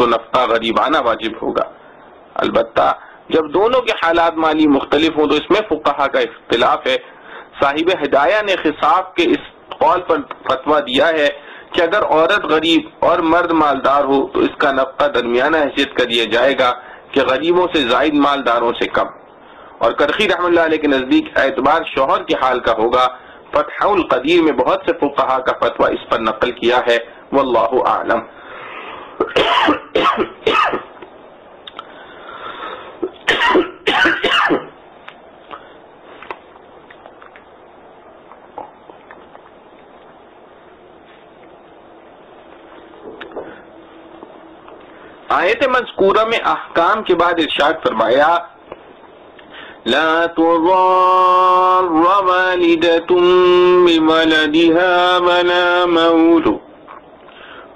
تو نفقہ غریبانہ واجب ہوگا۔ البتہ جب دونوں کے حالات مالی مختلف ہوں تو اس میں فقہا کا اختلاف ہے۔ صاحب ہدایہ نے خصاف کے اس قول پر فتویٰ دیا ہے کہ اگر عورت غریب اور مرد مالدار ہو تو اس کا نفقہ درمیانہ حیثیت کا دیا جائے گا کہ غریبوں سے زائد مالداروں سے کم، اور کرخی رحمۃ اللہ علیہ کے نزدیک اعتبار شوہر کے حال کا ہوگا۔ فتح القدیر میں بہت سے فقہا کا فتویٰ اس پر نقل کیا ہے، واللہ اعلم۔ آیت مذکورہ میں احکام کے بعد ارشاد فرمایا لا تضار والدة بولدها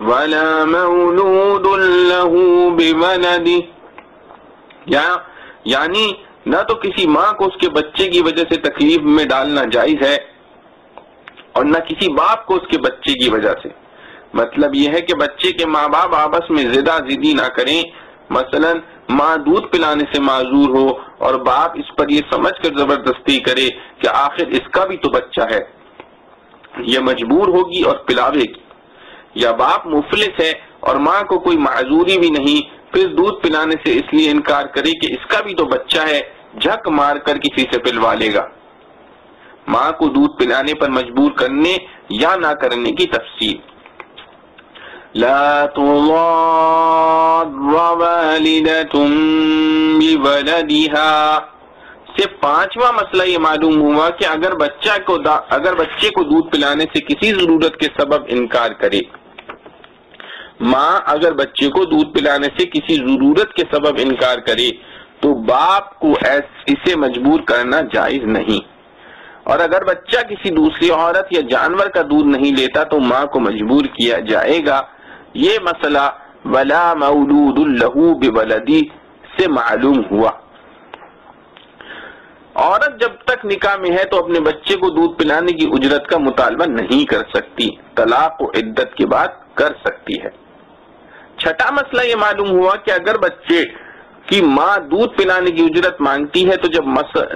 ولا مولود له بولده، یعنی نہ تو کسی ماں کو اس کے بچے کی وجہ سے تکلیف میں ڈالنا جائز ہے اور نہ کسی باپ کو اس کے بچے کی وجہ سے۔ مطلب یہ ہے کہ بچے کے ماں باپ آپس میں زدہ زدی نہ کریں، مثلا ماں دودھ پلانے سے معذور ہو اور باپ اس پر یہ سمجھ کر زبردستی کرے کہ آخر اس کا بھی تو بچہ ہے، یہ مجبور ہوگی اور پلاوے گی، یا باپ مفلس ہے اور ماں کو کوئی معذوری بھی نہیں، پھر دودھ پلانے سے اس لیے انکار کرے کہ اس کا بھی تو بچہ ہے، جھک مار کر کسی سے پلوا لے گا۔ ماں کو دودھ پلانے پر مجبور کرنے یا نہ کرنے کی تفصیل۔ لا تضار والدة بولدها سے پانچواں مسئلہ یہ معلوم ہوا کہ اگر بچے کو دودھ پلانے سے کسی ضرورت کے سبب انکار کرے، ماں اگر بچے کو دودھ پلانے سے کسی ضرورت کے سبب انکار کرے تو باپ کو اسے مجبور کرنا جائز نہیں، اور اگر بچہ کسی دوسری عورت یا جانور کا دودھ نہیں لیتا تو ماں کو مجبور کیا جائے گا۔ یہ مسئلہ ولا مولود له بولدی سے معلوم ہوا۔ عورت جب تک نکاح میں ہے تو اپنے بچے کو دودھ پلانے کی اجرت کا مطالبہ نہیں کر سکتی، طلاق و عدت کے بعد کر سکتی ہے۔ چھٹا مسئلہ یہ معلوم ہوا کہ اگر بچے کی ماں دودھ پلانے کی اجرت مانگتی ہے تو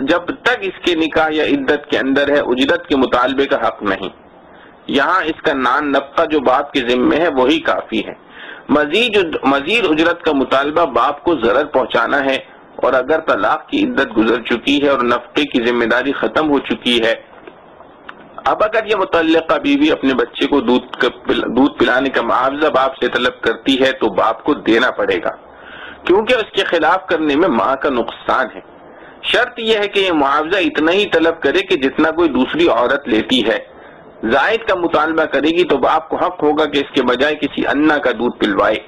جب تک اس کے نکاح یا عدت کے اندر ہے اجرت کے مطالبے کا حق نہیں، یہاں اس کا نان نفقہ جو باپ کے ذمے ہے وہی کافی ہے۔ مزید اجرت کا مطالبہ باپ کو ضرر پہنچانا ہے، اور اگر طلاق کی عدت گزر چکی ہے اور نفقے کی ذمہ داری ختم ہو چکی ہے، اب اگر یہ متعلقہ بیوی اپنے بچے کو دودھ پلانے کا معاوضہ باپ سے طلب کرتی ہے تو باپ کو دینا پڑے گا، کیونکہ اس کے خلاف کرنے میں ماں کا نقصان ہے۔ شرط یہ ہے کہ یہ معاوضہ اتنا ہی طلب کرے کہ جتنا کوئی دوسری عورت لیتی ہے۔ زائد کا مطالبہ کرے گی تو باپ کو حق ہوگا کہ اس کے بجائے کسی انا کا دودھ پلوائے۔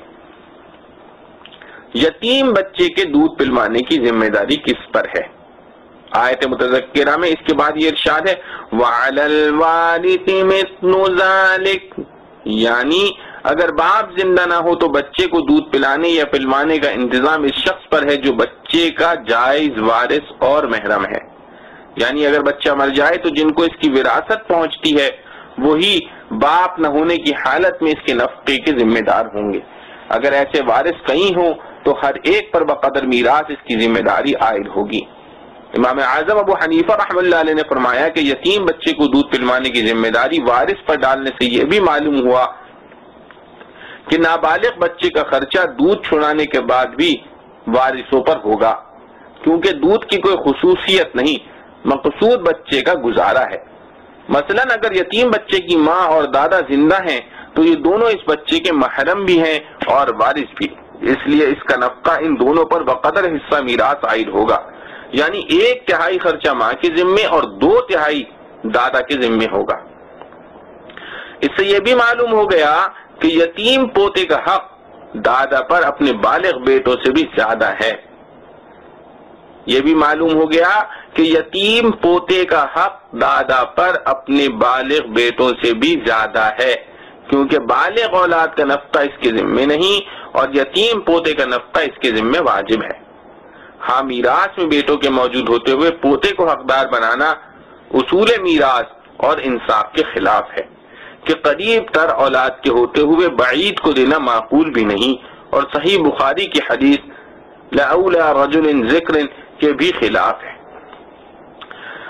یتیم بچے کے دودھ پلوانے کی ذمہ داری کس پر ہے؟ آیت متذکرہ میں اس کے بعد یہ ارشاد ہے وَعَلَى الْوَارِثِ مِثْلُ ذَلِكَ، یعنی اگر باپ زندہ نہ ہو تو بچے کو دودھ پلانے یا پلوانے کا انتظام اس شخص پر ہے جو بچے کا جائز وارث اور محرم ہے۔ یعنی اگر بچہ مر جائے تو جن کو اس کی وراثت پہنچتی ہے وہی باپ نہ ہونے کی حالت میں اس کے نفقے کے ذمہ دار ہوں گے۔ اگر ایسے وارث کہیں ہوں تو ہر ایک پر بقدر میراث اس کی ذمہ داری عائد ہوگی۔ امام اعظم ابو حنیفہ رحمۃ اللہ علیہ نے فرمایا کہ یتیم بچے کو دودھ پلوانے کی ذمہ داری وارث پر ڈالنے سے یہ بھی معلوم ہوا کہ نابالغ بچے کا خرچہ دودھ چھڑانے کے بعد بھی وارثوں پر ہوگا، کیونکہ دودھ کی کوئی خصوصیت نہیں، مقصود بچے کا گزارا ہے۔ مثلا اگر یتیم بچے کی ماں اور دادا زندہ ہیں تو یہ دونوں اس بچے کے محرم بھی ہیں اور وارث بھی، اس لیے اس کا نفقہ ان دونوں پر بقدر حصہ میراث عائد ہوگا، یعنی 1/3 خرچہ ماں کے ذمے اور 2/3 دادا کے ذمے ہوگا۔ اس سے یہ بھی معلوم ہو گیا کہ یتیم پوتے کا حق دادا پر اپنے بالغ بیٹوں سے بھی زیادہ ہے۔ یہ بھی معلوم ہو گیا کہ یتیم پوتے کا حق دادا پر اپنے بالغ بیٹوں سے بھی زیادہ ہے، کیونکہ بالغ اولاد کا نفقہ اس کے ذمے نہیں اور یتیم پوتے کا نفقہ اس کے ذمے واجب ہے۔ ہاں میراث میں بیٹوں کے موجود ہوتے ہوئے پوتے کو حقدار بنانا اصول میراث اور انصاف کے خلاف ہے کہ قریب تر اولاد کے ہوتے ہوئے بعید کو دینا معقول بھی نہیں، اور صحیح بخاری کی حدیث لَأَوْلَى رَجُلٍ ذِكْرٍ کے بھی خلاف ہے۔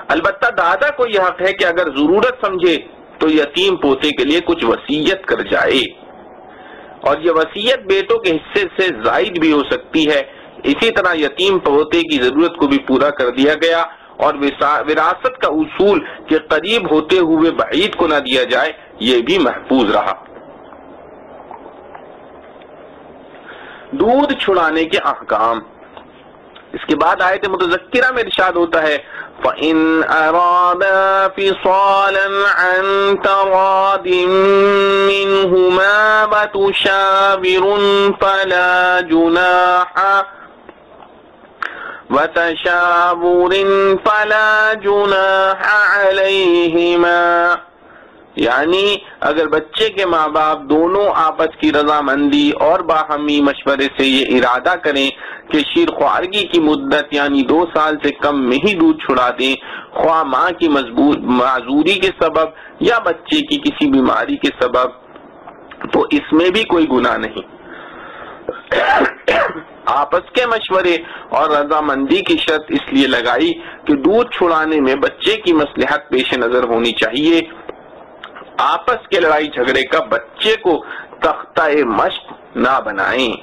البتہ دادا کو یہ حق ہے کہ اگر ضرورت سمجھے تو یتیم پوتے کے لیے کچھ وصیت کر جائے، اور یہ وصیت بیٹوں کے حصے سے زائد بھی ہو سکتی ہے۔ اسی طرح یتیم پوتے کی ضرورت کو بھی پورا کر دیا گیا، اور وراثت کا اصول کہ قریب ہوتے ہوئے بعید کو نہ دیا جائے یہ بھی محفوظ رہا۔ دودھ چھڑانے کے احکام۔ اس کے بعد آیت متذکرہ میں ارشاد ہوتا ہے فَإِنْ أَرَادَا فِصَالًا عَنْ تَرَادٍ مِّنْهُمَا وَتَشَاوُرٍ فَلَا جُنَاحَ عَلَيْهِمَا، یعنی اگر بچے کے ماں باپ دونوں آپس کی رضامندی اور باہمی مشورے سے یہ ارادہ کریں کہ شیرخوارگی کی مدت یعنی 2 سال سے کم میں ہی دودھ چھڑا دیں، خواہ ماں کی معذوری کے سبب یا بچے کی کسی بیماری کے سبب، تو اس میں بھی کوئی گناہ نہیں۔ آپس کے مشورے اور رضامندی کی شرط اس لیے لگائی کہ دودھ چھڑانے میں بچے کی مصلحت پیش نظر ہونی چاہیے، آپس کے لڑائی جھگڑے کا بچے کو تختہ مشق نہ بنائیں۔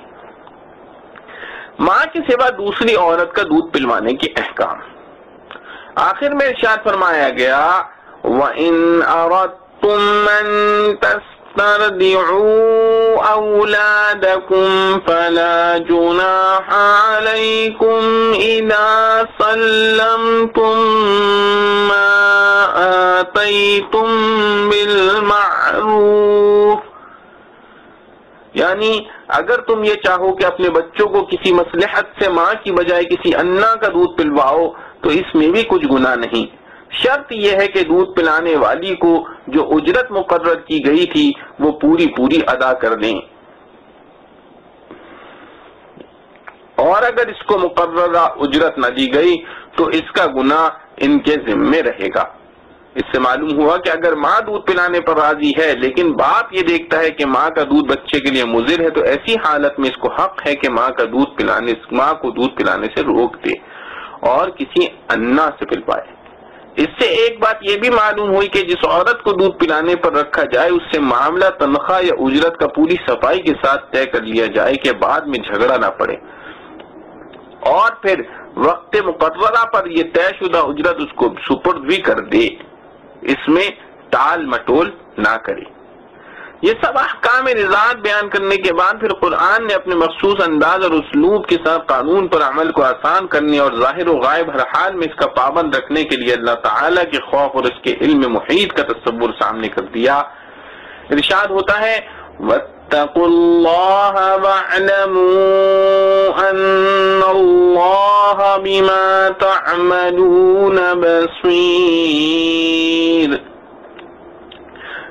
ماں کے سوا دوسری عورت کا دودھ پلوانے کے احکام۔ آخر میں ارشاد فرمایا گیا وَإِنْ أَرَدْتُمْ أَن تَسْتَرْضِعُوا أَوْلَادَكُمْ فَلَا جُنَاحَ عَلَيْكُمْ إِذَا سَلَّمْتُمْ مَا آتَيْتُمْ بِالْمَعْرُوفِ، یعنی اگر تم یہ چاہو کہ اپنے بچوں کو کسی مصلحت سے ماں کی بجائے کسی انا کا دودھ پلواؤ تو اس میں بھی کچھ گناہ نہیں، شرط یہ ہے کہ دودھ پلانے والی کو جو اجرت مقرر کی گئی تھی وہ پوری ادا کر دیں، اور اگر اس کو مقررہ اجرت نہ دی گئی تو اس کا گناہ ان کے ذمے رہے گا۔ اس سے معلوم ہوا کہ اگر ماں دودھ پلانے پر راضی ہے لیکن باپ یہ دیکھتا ہے کہ ماں کا دودھ بچے کے لیے مضر ہے تو ایسی حالت میں اس کو حق ہے کہ ماں کو دودھ پلانے سے روک دے اور کسی انا سے پلوائے۔ اس سے ایک بات یہ بھی معلوم ہوئی کہ جس عورت کو دودھ پلانے پر رکھا جائے اس سے معاملہ تنخواہ یا اجرت کا پوری صفائی کے ساتھ طے کر لیا جائے کہ بعد میں جھگڑا نہ پڑے، اور پھر وقت مقررہ پر یہ طے شدہ اجرت اس کو سپرد بھی کر دے، اس میں ٹال مٹول نہ کرے۔ یہ سب احکام نظام بیان کرنے کے بعد پھر قرآن نے اپنے مخصوص انداز اور اسلوب کے ساتھ قانون پر عمل کو آسان کرنے اور ظاہر و غائب ہر حال میں اس کا پابند رکھنے کے لیے اللہ تعالیٰ کے خوف اور اس کے علم محیط کا تصور سامنے کر دیا۔ ارشاد ہوتا ہے وَاتَّقُوا اللَّهَ وَاعْلَمُوا أَنَّ اللَّهَ بِمَا تَعْمَلُونَ بَصِيرٌ،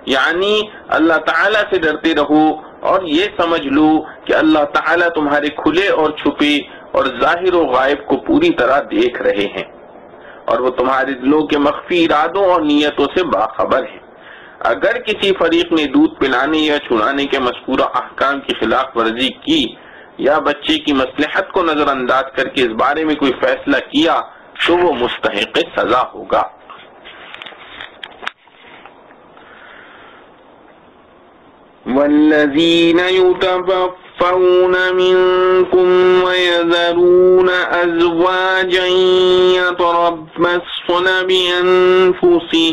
یعنی اللہ تعالیٰ سے ڈرتے رہو اور یہ سمجھ لو کہ اللہ تعالیٰ تمہارے کھلے اور چھپے اور ظاہر و غائب کو پوری طرح دیکھ رہے ہیں، اور وہ تمہارے دلوں کے مخفی ارادوں اور نیتوں سے باخبر ہیں۔ اگر کسی فریق نے دودھ پلانے یا چھڑانے کے مذکورہ احکام کی خلاف ورزی کی یا بچے کی مصلحت کو نظر انداز کر کے اس بارے میں کوئی فیصلہ کیا تو وہ مستحق سزا ہوگا۔ وَالَّذِينَ يُتَوَفَّوْنَ مِنكُمْ وَيَذَرُونَ أَزْوَاجًا يَتَرَبَّصْنَ بِأَنفُسِهِنَّ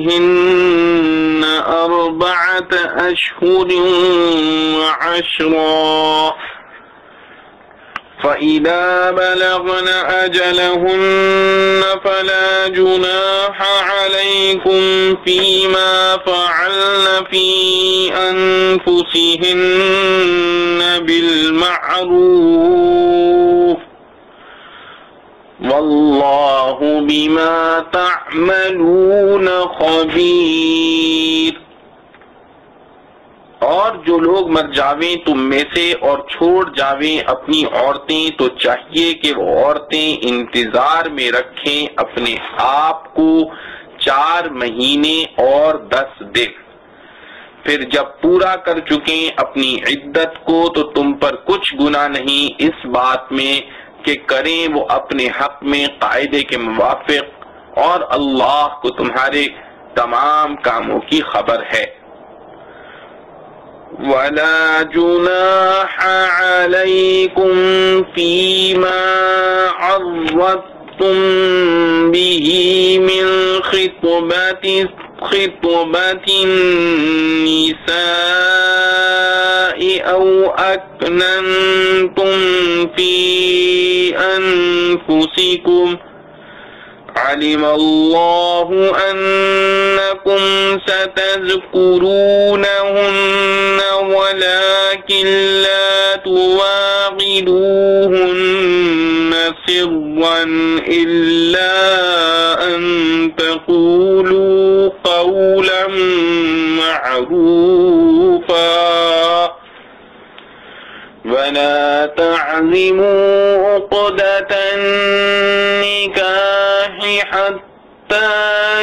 4 أشهر وعشرا فَإِذَا بَلَغْنَ أَجَلَهُنَّ فَلَا جُنَاحَ عَلَيْكُمْ فِيمَا فَعَلْنَ فِي أَنفُسِهِنَّ بِالْمَعْرُوفِ وَاللَّهُ بِمَا تَعْمَلُونَ خَبِيرٌ۔ اور جو لوگ مر جاویں تم میں سے اور چھوڑ جاویں اپنی عورتیں تو چاہیے کہ وہ عورتیں انتظار میں رکھیں اپنے آپ کو 4 مہینے اور 10 دن، پھر جب پورا کر چکیں اپنی عدت کو تو تم پر کچھ گناہ نہیں اس بات میں کہ کریں وہ اپنے حق میں قاعدے کے موافق، اور اللہ کو تمہارے تمام کاموں کی خبر ہے۔ وَلَا جُنَاحَ عَلَيْكُمْ فِيمَا عَرَّضْتُمْ بِهِ مِنْ خِطْبَةِ النِّسَاءِ أَوْ أَكْنَنْتُمْ فِي أَنفُسِكُمْ عَلِمَ اللَّهُ أَنَّكُمْ سَتَذْكُرُونَهُنَّ وَلَكِنْ لَا تُوَاعِدُوهُنَّ سِرًّا إِلَّا أَن تَقُولُوا قَوْلًا مَّعْرُوفًا وَلَا تَعْزِمُوا عُقْدَةَ النِّكَاحِ حَتَّى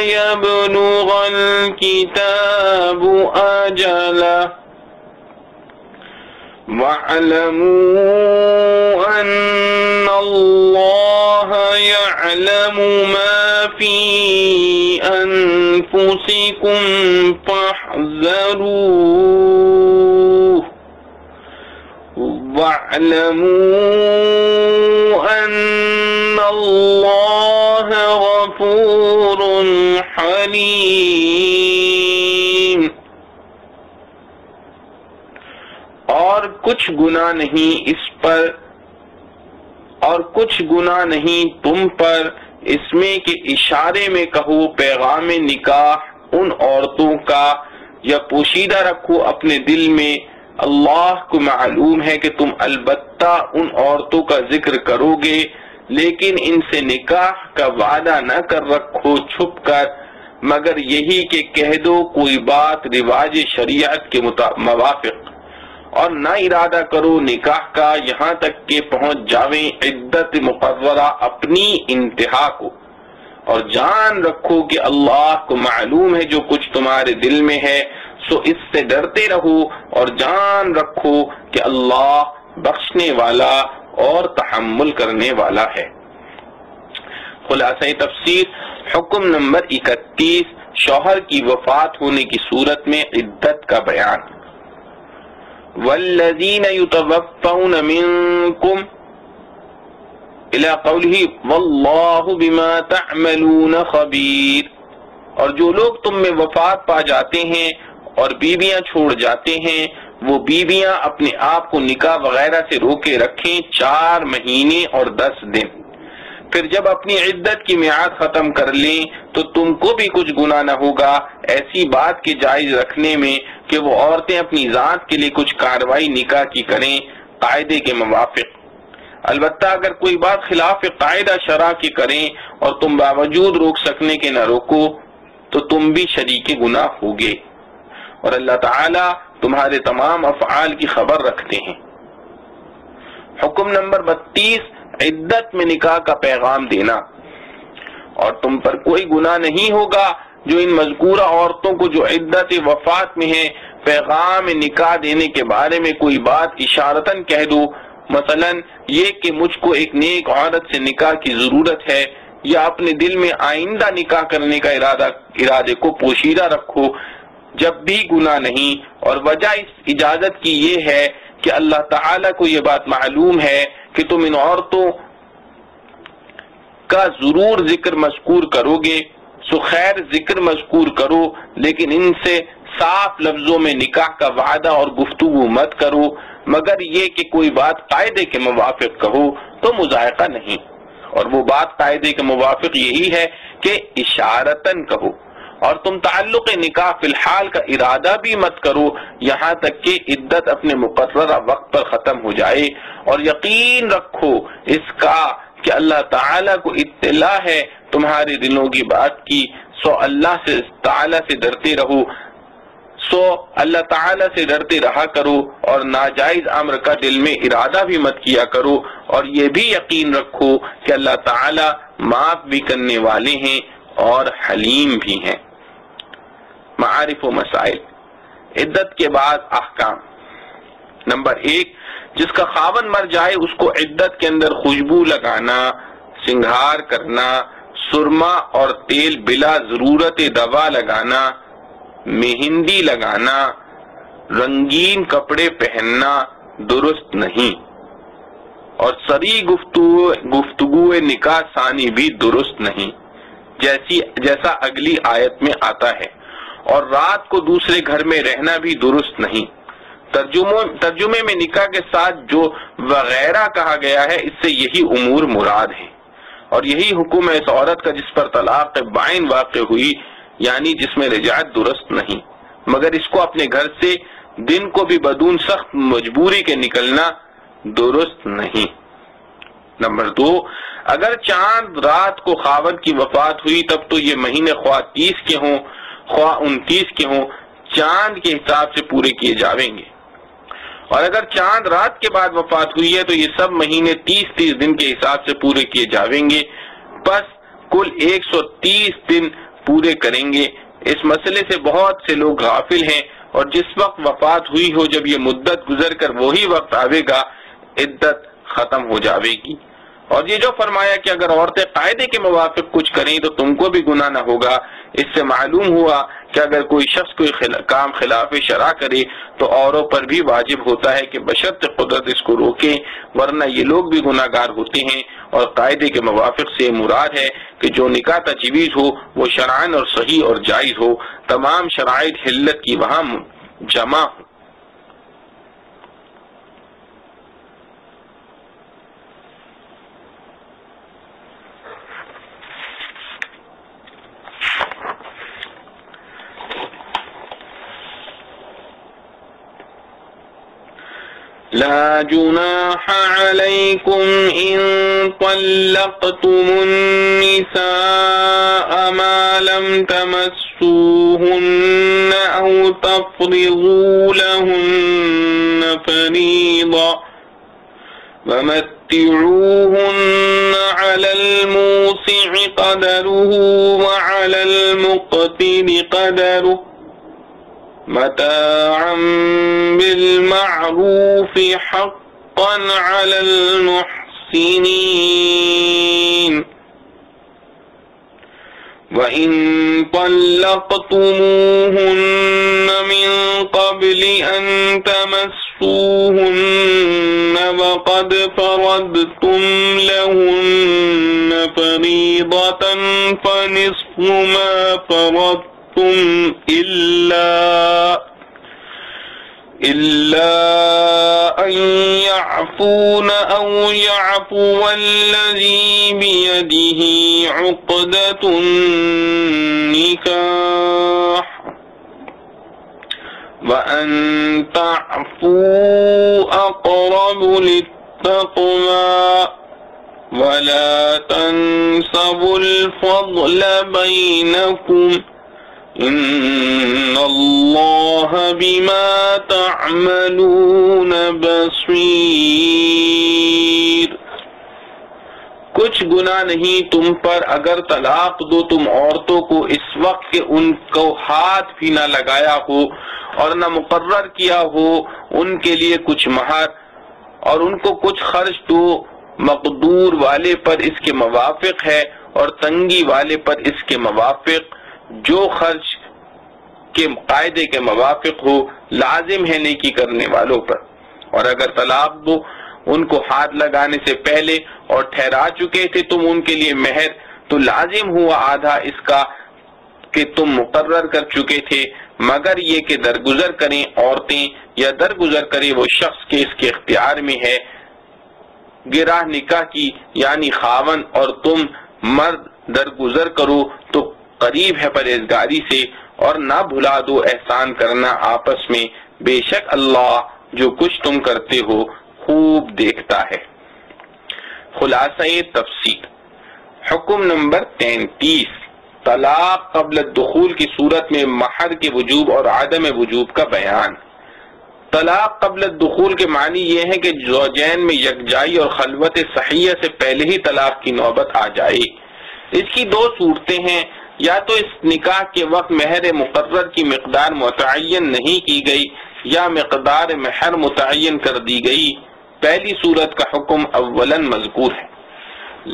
يَبْلُغَ الْكِتَابُ أَجَلَهُ وَاعْلَمُوا أَنَّ اللَّهَ يَعْلَمُ مَا فِي أَنفُسِكُمْ فاحذروه وَاعْلَمُوا أَنَّ اللَّهَ غَفُورٌ حَلِيمٌ۔ اور کچھ گناہ نہیں اس پر اور کچھ گناہ نہیں تم پر اس میں کہ اشارے میں کہو پیغام نکاح ان عورتوں کا، یا پوشیدہ رکھو اپنے دل میں۔ اللہ کو معلوم ہے کہ تم البتہ ان عورتوں کا ذکر کرو گے، لیکن ان سے نکاح کا وعدہ نہ کر رکھو چھپ کر، مگر یہی کہ کہہ دو کوئی بات رواج شریعت کے موافق، اور نہ ارادہ کرو نکاح کا یہاں تک کہ پہنچ جاویں عدت مقررہ اپنی انتہا کو، اور جان رکھو کہ اللہ کو معلوم ہے جو کچھ تمہارے دل میں ہے، سو اس سے ڈرتے رہو، اور جان رکھو کہ اللہ بخشنے والا اور تحمل کرنے والا ہے۔ خلاصہ تفسیر، حکم نمبر 31 شوہر کی وفات ہونے کی صورت میں عدت کا بیان۔ والذین یتوفون منکم الی قولہ واللہ بما تعملون خبیر، اور جو لوگ تم میں وفات پا جاتے ہیں اور بیویاں چھوڑ جاتے ہیں، وہ بیویاں اپنے آپ کو نکاح وغیرہ سے روکے رکھیں 4 مہینے اور 10 دن، پھر جب اپنی عدت کی میعاد ختم کر لیں تو تم کو بھی کچھ گناہ نہ ہوگا ایسی بات کے جائز رکھنے میں کہ وہ عورتیں اپنی ذات کے لیے کچھ کارروائی نکاح کی کریں قاعدے کے موافق۔ البتہ اگر کوئی بات خلاف قاعدہ شرع کے کریں اور تم باوجود روک سکنے کے نہ روکو تو تم بھی شریک گناہ ہوگے، اور اللہ تعالی تمہارے تمام افعال کی خبر رکھتے ہیں۔ حکم نمبر 32 عدت میں نکاح کا پیغام دینا، اور تم پر کوئی گناہ نہیں ہوگا جو ان مذکورہ عورتوں کو جو عدت وفات میں ہیں پیغام نکاح دینے کے بارے میں کوئی بات اشارتاً کہہ دو، مثلا یہ کہ مجھ کو ایک نیک عورت سے نکاح کی ضرورت ہے، یا اپنے دل میں آئندہ نکاح کرنے کا ارادے کو پوشیدہ رکھو، جب بھی گناہ نہیں، اور وجہ اس اجازت کی یہ ہے کہ اللہ تعالیٰ کو یہ بات معلوم ہے کہ تم ان عورتوں کا ضرور ذکر مذکور کرو گے، سو خیر ذکر مذکور کرو، لیکن ان سے صاف لفظوں میں نکاح کا وعدہ اور گفتگو مت کرو، مگر یہ کہ کوئی بات قاعدے کے موافق کہو تو مذائقہ نہیں، اور وہ بات قاعدے کے موافق یہی ہے کہ اشارتاً کہو، اور تم تعلق نکاح فی الحال کا ارادہ بھی مت کرو یہاں تک کہ عدت اپنے مقررہ وقت پر ختم ہو جائے، اور یقین رکھو اس کا کہ اللہ تعالیٰ کو اطلاع ہے تمہارے دلوں کی بات کی، سو اللہ تعالیٰ سے ڈرتے رہا کرو، اور ناجائز امر کا دل میں ارادہ بھی مت کیا کرو، اور یہ بھی یقین رکھو کہ اللہ تعالیٰ معاف بھی کرنے والے ہیں اور حلیم بھی ہیں۔ معارف و مسائل، عدت کے بعد احکام۔ نمبر 1، جس کا خاوند مر جائے اس کو عدت کے اندر خوشبو لگانا، سنگھار کرنا، سرما اور تیل بلا ضرورت دوا لگانا، مہندی لگانا، رنگین کپڑے پہننا درست نہیں، اور سری گفتگو نکاح ثانی بھی درست نہیں، جیسا اگلی آیت میں آتا ہے، اور رات کو دوسرے گھر میں رہنا بھی درست نہیں۔ ترجمے میں نکاح کے ساتھ جو وغیرہ کہا گیا ہے اس سے یہی امور مراد ہے، اور یہی حکم ہے اس عورت کا جس پر طلاق بائن واقع ہوئی، یعنی جس میں رجعت درست نہیں، مگر اس کو اپنے گھر سے دن کو بھی بدون سخت مجبوری کے نکلنا درست نہیں۔ نمبر 2، اگر چاند رات کو خاوند کی وفات ہوئی تب تو یہ مہینے خواہ 30 کے ہوں خواہ 29 کے ہوں چاند کے حساب سے پورے کیے جاویں گے، اور اگر چاند رات کے بعد وفات ہوئی ہے تو یہ سب مہینے 30 دن کے حساب سے پورے کیے جاویں گے، پس کل 130 دن پورے کریں گے۔ اس مسئلے سے بہت سے لوگ غافل ہیں، اور جس وقت وفات ہوئی ہو جب یہ مدت گزر کر وہی وقت آوے گا عدت ختم ہو جاوے گی۔ اور یہ جو فرمایا کہ اگر عورتیں قاعدے کے موافق کچھ کریں تو تم کو بھی گناہ نہ ہوگا، اس سے معلوم ہوا کہ اگر کوئی شخص کوئی کام خلاف شرع کرے تو اوروں پر بھی واجب ہوتا ہے کہ بشرط قدرت اس کو روکیں، ورنہ یہ لوگ بھی گناہ گار ہوتے ہیں۔ اور قاعدے کے موافق سے مراد ہے کہ جو نکاح تجویز ہو وہ شرعاً اور صحیح اور جائز ہو، تمام شرائط حلت کی وہاں جمع ہو۔ لا جناح عليكم إن طلقتم النساء ما لم تمسوهن أو تفرضوا لهن فريضة ومتعوهن على الموسع قدره وعلى المقتر قدره متاعا بالمعروف حقا على المحسنين وإن طلقتموهن من قبل أن تمسوهن وقد فرضتم لهن فريضة فنصف ما فرضتم إلا أن يعفون أو يعفو الذي بيده عقدة النكاح وأن تعفوا أقرب للتقوى ولا تنسبوا الفضل بينكم ان اللہ بما تعملون بصیر۔ کچھ گناہ نہیں تم پر اگر طلاق دو تم عورتوں کو اس وقت کہ ان کو ہاتھ بھی نہ لگایا ہو اور نہ مقرر کیا ہو ان کے لیے کچھ مہر، اور ان کو کچھ خرچ دو، مقدور والے پر اس کے موافق ہے اور تنگی والے پر اس کے موافق، جو خرچ کے قاعدے کے موافق ہو لازم ہے نیکی کرنے والوں پر۔ اور اگر طلاق دو ان کو ہاتھ لگانے سے پہلے اور ٹھہرا چکے تھے تم ان کے لیے مہر، تو لازم ہوا آدھا اس کا کہ تم مقرر کر چکے تھے، مگر یہ کہ درگزر کریں عورتیں یا درگزر کرے وہ شخص کے اس کے اختیار میں ہے گراہ نکاح کی، یعنی خاوند اور تم مرد درگزر کرو تو قریب ہے پرہیزگاری سے، اور نہ بھلا دو احسان کرنا آپس میں، بے شک اللہ جو کچھ تم کرتے ہو خوب دیکھتا ہے۔ خلاصہ تفسیر۔ حکم نمبر 33، طلاق قبل الدخول کی صورت میں مہر کے وجوب اور عدم وجوب کا بیان۔ طلاق قبل الدخول کے معنی یہ ہے کہ زوجین میں یکجائی اور خلوت صحیحہ سے پہلے ہی طلاق کی نوبت آ جائے۔ اس کی دو صورتیں ہیں، یا تو اس نکاح کے وقت مہر مقرر کی مقدار متعین نہیں کی گئی یا مقدار مہر متعین کر دی گئی۔ پہلی صورت کا حکم اولاً مذکور ہے،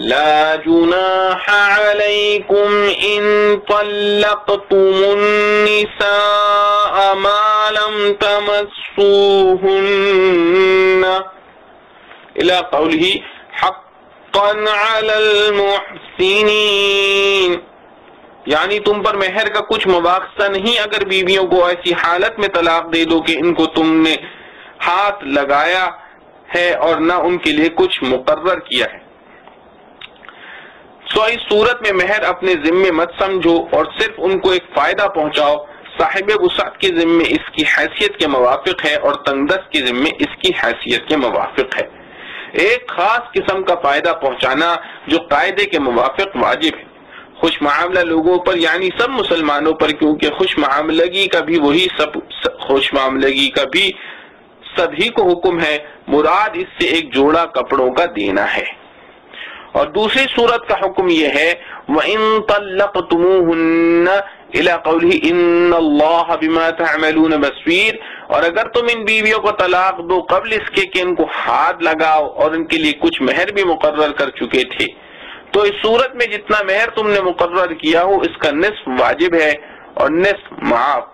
لا جناح علیکم ان طلقتم النساء ما لم تمسوهن الى قوله حقا علی المحسنین، یعنی تم پر مہر کا کچھ مواخذہ نہیں اگر بیویوں کو ایسی حالت میں طلاق دے دو کہ ان کو تم نے ہاتھ لگایا ہے اور نہ ان کے لیے کچھ مقرر کیا ہے۔ اس صورت میں مہر اپنے ذمے مت سمجھو اور صرف ان کو ایک فائدہ پہنچاؤ۔ صاحب وسعت کے ذمے اس کی حیثیت کے موافق ہے اور تنگدست کے ذمے اس کی حیثیت کے موافق ہے۔ ایک خاص قسم کا فائدہ پہنچانا جو قاعدے کے موافق واجب ہے، خوش معاملہ لوگوں پر یعنی سب مسلمانوں پر، کیونکہ خوش معاملگی کا بھی وہی خوش معاملگی کا بھی سبھی کو حکم ہے، مراد اس سے ایک جوڑا کپڑوں کا دینا ہے۔ اور دوسری صورت کا حکم یہ ہے وَإِن طَلَّقْتُمُوهُنَّ إِلَى قَوْلِهِ إِنَّ اللَّهَ بِمَا تَعْمَلُونَ بَصِيرٌ، اور اگر تم ان بیویوں کو طلاق دو قبل اس کے کہ ان کو ہاتھ لگاؤ اور ان کے لیے کچھ مہر بھی مقرر کر چکے تھے، تو اس صورت میں جتنا مہر تم نے مقرر کیا ہو اس کا نصف واجب ہے اور نصف معاف،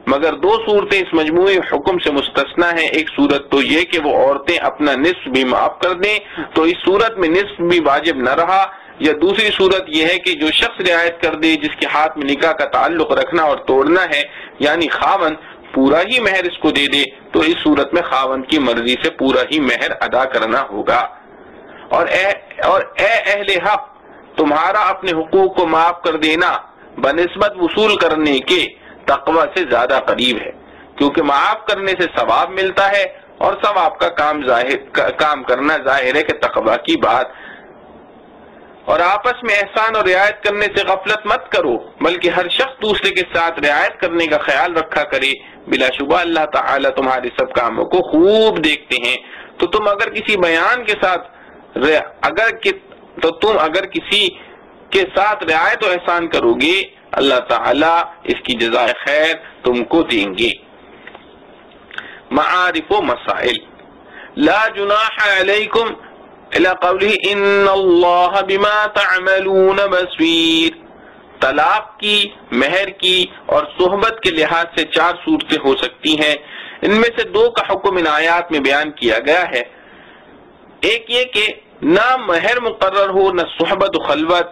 مگر دو صورتیں اس مجموعی حکم سے مستثنا ہیں۔ ایک صورت تو یہ کہ وہ عورتیں اپنا نصف بھی معاف کر دیں تو اس صورت میں نصف بھی واجب نہ رہا، یا دوسری صورت یہ ہے کہ جو شخص رعایت کر دے جس کے ہاتھ میں نکاح کا تعلق رکھنا اور توڑنا ہے یعنی خاوند پورا ہی مہر اس کو دے دے تو اس صورت میں خاوند کی مرضی سے پورا ہی مہر ادا کرنا ہوگا۔ اور اے اہل حق، تمہارا اپنے حقوق کو معاف کر دینا بنسبت وصول کرنے کے تقوی سے زیادہ قریب ہے، کیونکہ معاف کرنے سے ثواب ملتا ہے اور ثواب کا کام کرنا ظاہر ہے کہ تقوی کی بات۔ اور آپس میں احسان اور رعایت کرنے سے غفلت مت کرو، بلکہ ہر شخص دوسرے کے ساتھ رعایت کرنے کا خیال رکھا کرے، بلا شبہ اللہ تعالی تمہارے سب کاموں کو خوب دیکھتے ہیں۔ تو تم اگر کسی بیان کے ساتھ اگر کسی کے ساتھ رعایت و احسان کرو گے اللہ تعالیٰ اس کی جزائے خیر تم کو دیں گے۔ معارف و مسائل، لا جناح علیکم الی قوله ان اللہ بما تعملون بصیر، طلاق کی، مہر کی اور صحبت کے لحاظ سے 4 صورتیں ہو سکتی ہیں، ان میں سے 2 کا حکم ان آیات میں بیان کیا گیا ہے۔ ایک یہ کہ نہ مہر مقرر ہو نہ صحبت و خلوت،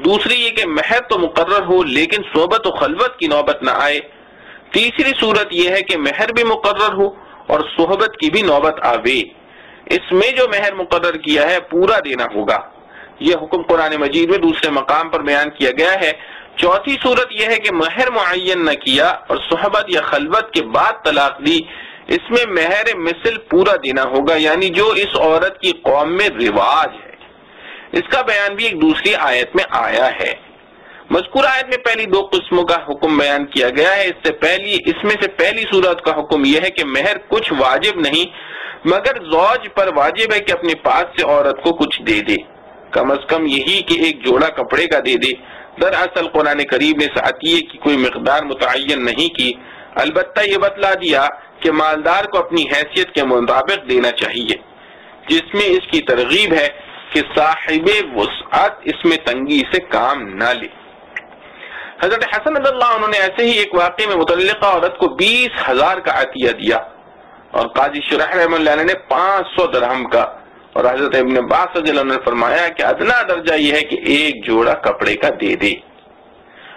دوسری یہ کہ مہر تو مقرر ہو لیکن صحبت و خلوت کی نوبت نہ آئے، تیسری صورت یہ ہے کہ مہر بھی مقرر ہو اور صحبت کی بھی نوبت آوے، اس میں جو مہر مقرر کیا ہے پورا دینا ہوگا، یہ حکم قرآن مجید میں دوسرے مقام پر بیان کیا گیا ہے۔ چوتھی صورت یہ ہے کہ مہر معین نہ کیا اور صحبت یا خلوت کے بعد طلاق دی، اس میں مہر مثل پورا دینا ہوگا، یعنی جو اس عورت کی قوم میں رواج ہے، اس کا بیان بھی ایک دوسری آیت میں آیا ہے۔ مذکور آیت میں پہلی 2 قسموں کا حکم بیان کیا گیا ہے، اس میں سے پہلی صورت کا حکم یہ ہے کہ مہر کچھ واجب نہیں مگر زوج پر واجب ہے کہ اپنے پاس سے عورت کو کچھ دے دے، کم از کم یہی کہ ایک جوڑا کپڑے کا دے دے۔ دراصل قرآن کریم نے عطیے کی کوئی مقدار متعین نہیں کی، البتہ یہ بتلا دیا کہ مالدار کو اپنی حیثیت کے مطابق دینا چاہیے، جس میں اس کی ترغیب ہے کہ صاحب وسعت اس میں تنگی سے کام نہ لے۔ حضرت حسن رضی اللہ عنہ نے ایسے ہی ایک واقعے میں متعلقہ عورت کو 20,000 کا عطیہ دیا اور قاضی شرح رحمہ اللہ علیہ نے 500 درہم کا، اور حضرت ابن عباس رضی اللہ عنہ نے فرمایا کہ ادنا درجہ یہ ہے کہ ایک جوڑا کپڑے کا دے دے۔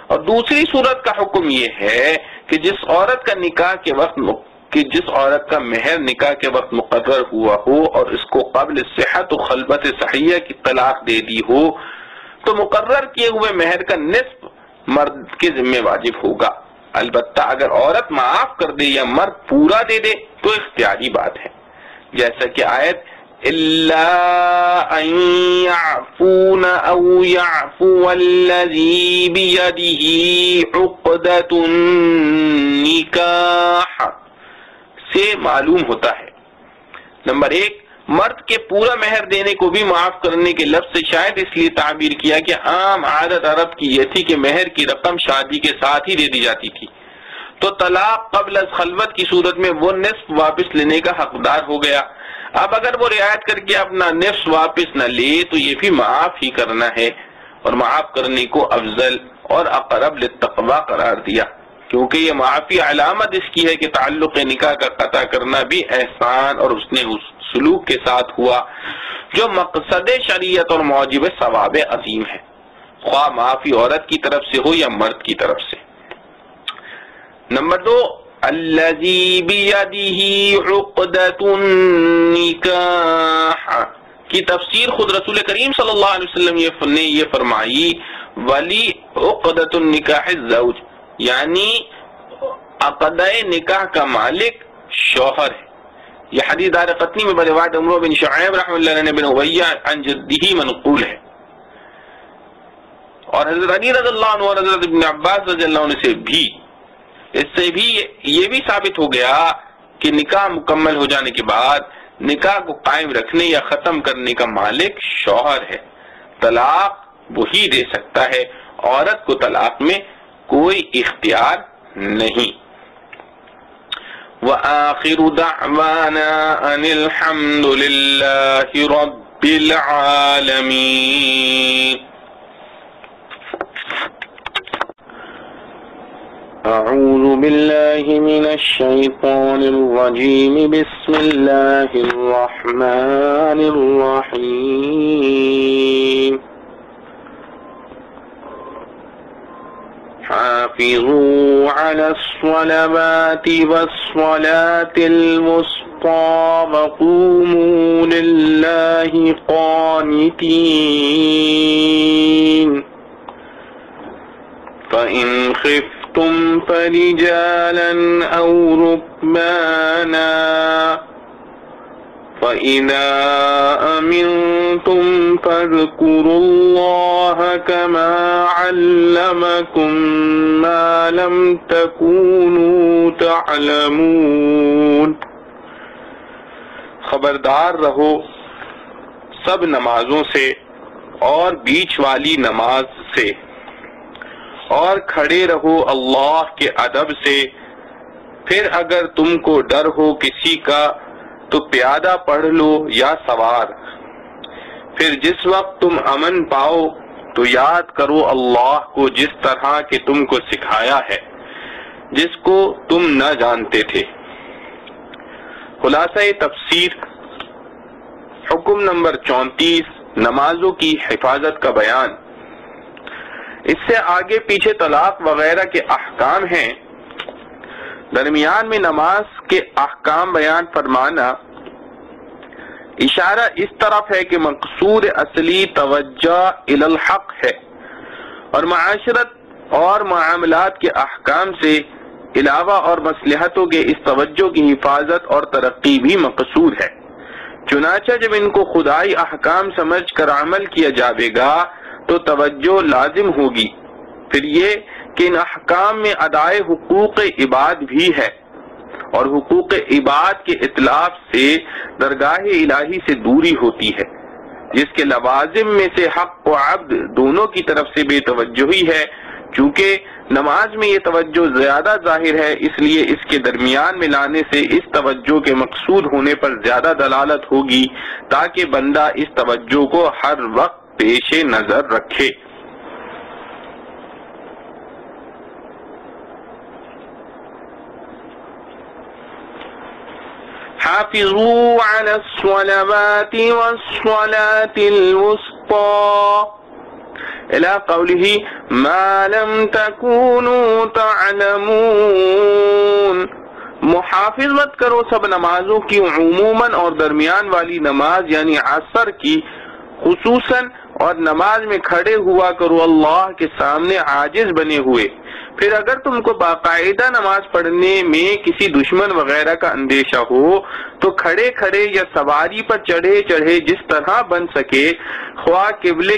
اور دوسری صورت کا حکم یہ ہے کہ جس عورت کا مہر نکاح کے وقت مقرر ہوا ہو اور اس کو قبل صحت و خلوت صحیحہ کی طلاق دے دی ہو تو مقرر کیے ہوئے مہر کا نصف مرد کے ذمہ واجب ہوگا، البتہ اگر عورت معاف کر دے یا مرد پورا دے دے تو اختیاری بات ہے، جیسا کہ آیت الا ان يعفون او يعفو الذي بيده عقدة النکاح سے معلوم ہوتا ہے۔ نمبر 1، مرد کے پورا مہر دینے کو بھی معاف کرنے کے لفظ سے شاید اس لیے تعبیر کیا کہ عام عادت عرب کی یہ تھی کہ مہر کی رقم شادی کے ساتھ ہی دے دی جاتی تھی، تو طلاق قبل از خلوت کی صورت میں وہ نصف واپس لینے کا حقدار ہو گیا۔ اب اگر وہ رعایت کر کے اپنا نصف واپس نہ لے تو یہ بھی معاف ہی کرنا ہے، اور معاف کرنے کو افضل اور اقرب للتقوی قرار دیا، کیونکہ یہ معافی علامت اس کی ہے کہ تعلق نکاح کا قطع کرنا بھی احسان اور اس نے اس سلوک کے ساتھ ہوا جو مقصد شریعت اور موجب ثواب عظیم ہے، خواہ معافی عورت کی طرف سے ہو یا مرد کی طرف سے۔ نمبر 2، الذی بیدہ عقدۃ النکاح کی تفسیر خود رسول کریم صلی اللہ علیہ وسلم نے یہ فرمائی، ولی عقدۃ النکاح الزوج، یعنی عقدہ نکاح کا مالک شوہر ہے۔ یہ حدیث دارقطنی میں بروایت عمرو بن شعیب رحمہ اللہ علیہ بن امیہ عن جدہ منقول ہے، اور حضرت علی رضی اللہ عنہ اور حضرت ابن عباس رضی اللہ عنہ سے بھی، اس سے بھی یہ بھی ثابت ہو گیا کہ نکاح مکمل ہو جانے کے بعد نکاح کو قائم رکھنے یا ختم کرنے کا مالک شوہر ہے، طلاق وہی دے سکتا ہے، عورت کو طلاق میں کوئی اختیار نہیں۔ وآخر دعوانا ان الحمد للہ رب العالمین۔ اعوذ باللہ من الشیطان الرجیم، بسم اللہ الرحمن الرحیم۔ حافظوا على الصلوات والصلاة الوسطى وقوموا لله قانتين، فإن خفتم فرجالا أو ركبانا، فإذا أمنتم فاذكروا الله كما علمكم ما لم تكونوا تعلمون۔ خبردار رہو سب نمازوں سے اور بیچ والی نماز سے، اور کھڑے رہو اللہ کے ادب سے، پھر اگر تم کو ڈر ہو کسی کا تو پیادہ پڑھ لو یا سوار، پھر جس وقت تم امن پاؤ تو یاد کرو اللہ کو جس طرح کہ تم کو سکھایا ہے جس کو تم نہ جانتے تھے۔ خلاصہ تفسیر، حکم نمبر 34، نمازوں کی حفاظت کا بیان۔ اس سے آگے پیچھے طلاق وغیرہ کے احکام ہیں، درمیان میں نماز کے احکام بیان فرمانا اشارہ اس طرف ہے کہ مقصود اصلی توجہ الی الحق ہے، اور معاشرت اور معاملات کے احکام سے علاوہ اور مصلحتوں کے اس توجہ کی حفاظت اور ترقی بھی مقصود ہے۔ چنانچہ جب ان کو خدائی احکام سمجھ کر عمل کیا جاوے گا تو توجہ لازم ہوگی۔ پھر یہ کہ ان احکام میں ادائے حقوق عباد بھی ہے، اور حقوق عباد کے اطلاق سے درگاہ الہی سے دوری ہوتی ہے، جس کے لوازم میں سے حق و عبد دونوں کی طرف سے بے توجہی ہے۔ چونکہ نماز میں یہ توجہ زیادہ ظاہر ہے، اس لیے اس کے درمیان میں لانے سے اس توجہ کے مقصود ہونے پر زیادہ دلالت ہوگی، تاکہ بندہ اس توجہ کو ہر وقت پیش نظر رکھے۔ حافظوا على الصلوات والصلاة الوسطى الى قوله ما لم تكونوا تعلمون۔ محافظت کرو سب نمازوں کی عموماً اور درمیان والی نماز یعنی عصر کی خصوصاً، اور نماز میں کھڑے ہوا کرو اللہ کے سامنے عاجز بنے ہوئے۔ پھر اگر تم کو باقاعدہ نماز پڑھنے میں کسی دشمن وغیرہ کا اندیشہ ہو تو کھڑے کھڑے یا سواری پر چڑھے چڑھے جس طرح بن سکے، خواہ قبلہ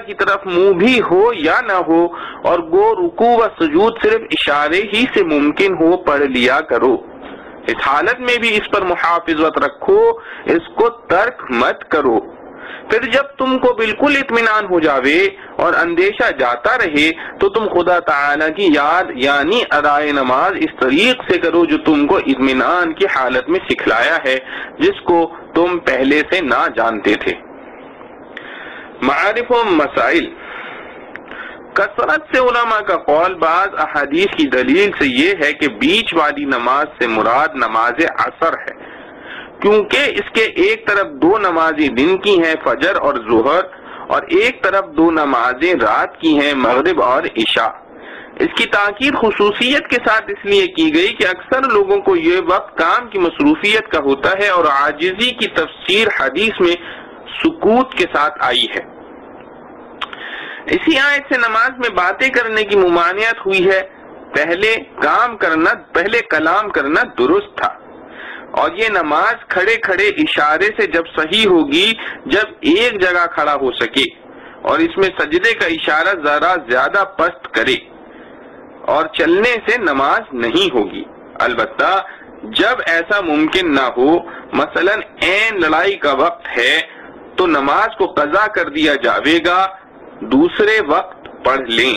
کی طرف منہ بھی ہو یا نہ ہو، اور گو رکوع و سجود صرف اشارے ہی سے ممکن ہو پڑھ لیا کرو۔ اس حالت میں بھی اس پر محافظت رکھو، اس کو ترک مت کرو۔ پھر جب تم کو بالکل اطمینان ہو جاوے اور اندیشہ جاتا رہے تو تم خدا تعالیٰ کی یاد یعنی ادائے نماز اس طریق سے کرو جو تم کو اطمینان کی حالت میں سکھلایا ہے، جس کو تم پہلے سے نہ جانتے تھے۔ معارف و مسائل۔ کثرت سے علماء کا قول بعض احادیث کی دلیل سے یہ ہے کہ بیچ والی نماز سے مراد نماز عصر ہے، کیونکہ اس کے ایک طرف دو نمازیں دن کی ہیں فجر اور ظہر، اور ایک طرف دو نمازیں رات کی ہیں مغرب اور عشاء۔ اس کی تاکید خصوصیت کے ساتھ اس لیے کی گئی کہ اکثر لوگوں کو یہ وقت کام کی مصروفیت کا ہوتا ہے، اور عاجزی کی تفسیر حدیث میں سکوت کے ساتھ آئی ہے۔ اسی آیت سے نماز میں باتیں کرنے کی ممانعت ہوئی ہے۔ پہلے کلام کرنا درست تھا، اور یہ نماز کھڑے کھڑے اشارے سے جب صحیح ہوگی جب ایک جگہ کھڑا ہو سکے اور اس میں سجدے کا اشارہ ذرا زیادہ پست کرے، اور چلنے سے نماز نہیں ہوگی۔ البتہ جب ایسا ممکن نہ ہو، مثلا عین لڑائی کا وقت ہے، تو نماز کو قضا کر دیا جاوے گا، دوسرے وقت پڑھ لیں۔